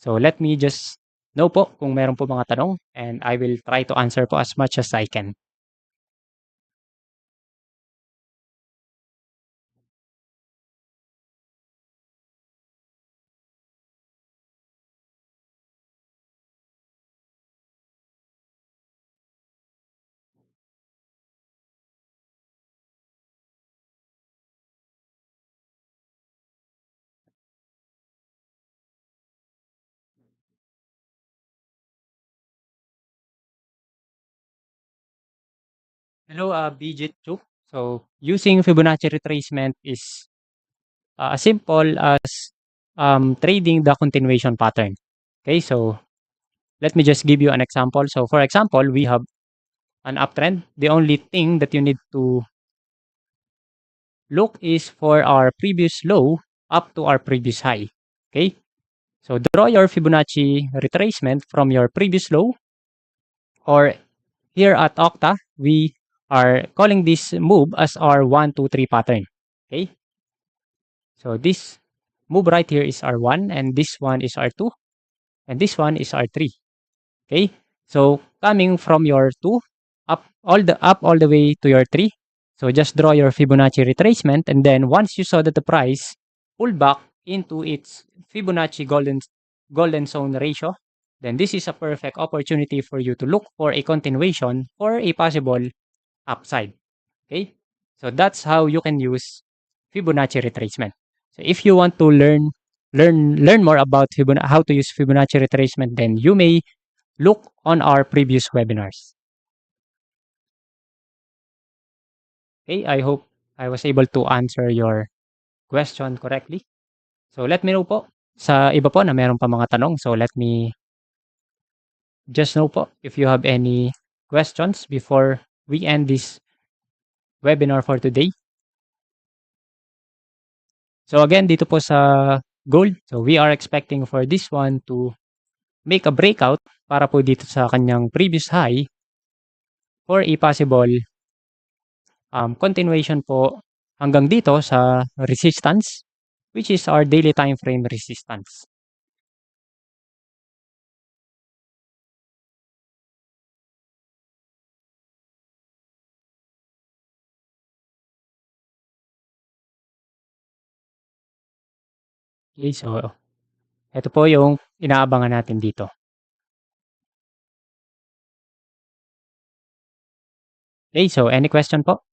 So let me just know po kung meron po mga tanong, and I will try to answer po as much as I can. Hello, Bijit Chuk. So using Fibonacci retracement is as simple as trading the continuation pattern. Okay, so let me just give you an example. So for example, we have an uptrend. The only thing that you need to look is for our previous low up to our previous high. Okay, so draw your Fibonacci retracement from your previous low, or here at Octa, we are calling this move as our 1, 2, 3 pattern. Okay, so this move right here is R1 and this one is R2. and this one is R3. Okay? So coming from your 2 up all the way to your 3. So just draw your Fibonacci retracement, and then once you saw that the price pulled back into its Fibonacci golden zone ratio, then this is a perfect opportunity for you to look for a continuation or a possible upside. Okay? So that's how you can use Fibonacci retracement. So if you want to learn more about how to use Fibonacci retracement, then you may look on our previous webinars. Okay, I hope I was able to answer your question correctly. So let me know po sa iba po na meron pa mga tanong. So let me just know po if you have any questions before we end this webinar for today. So again, dito po sa gold, so we are expecting for this one to make a breakout para po dito sa kanyang previous high for a possible continuation po hanggang dito sa resistance, which is our daily time frame resistance. Okay, so ito po yung inaabangan natin dito. Okay, so any question po?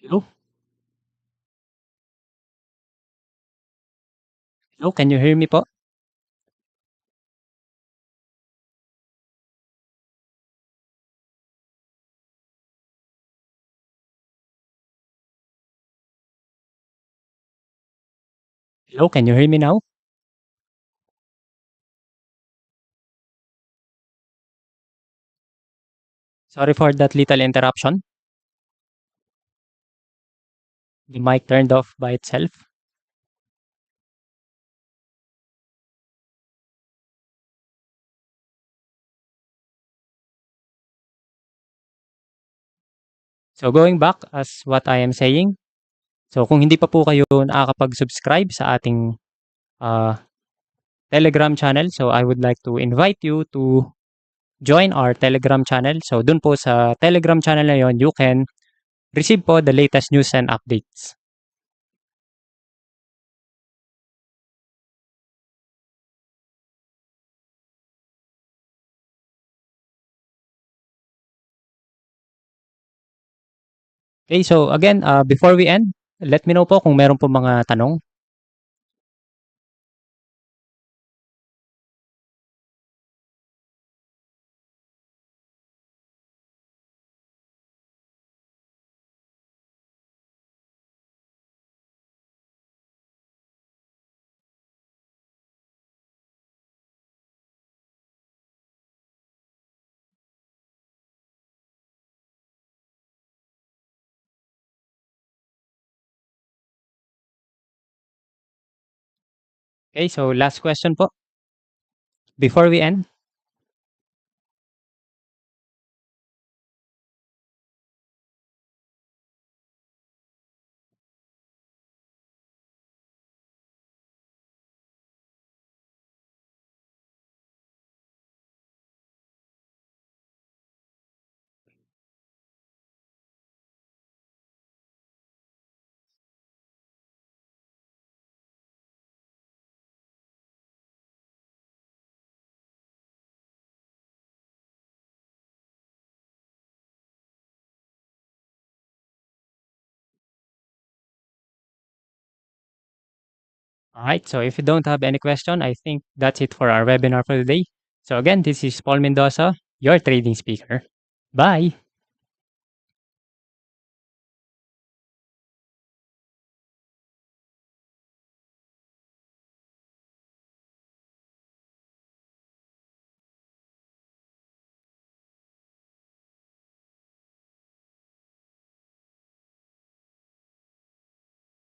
Hello? Hello, can you hear me po? Hello, can you hear me now? Sorry for that little interruption. The mic turned off by itself. So going back as what I am saying, so kung hindi pa po kayo nakakapag-subscribe sa ating ah, Telegram channel, so I would like to invite you to join our Telegram channel. So dun po sa Telegram channel na yon, you can receive po the latest news and updates. Okay, so again, before we end, let me know po kung meron po mga tanong. Okay, so last question po before we end. All right, so if you don't have any question, I think that's it for our webinar for today. So again, this is Paul Mendoza, your trading speaker. Bye.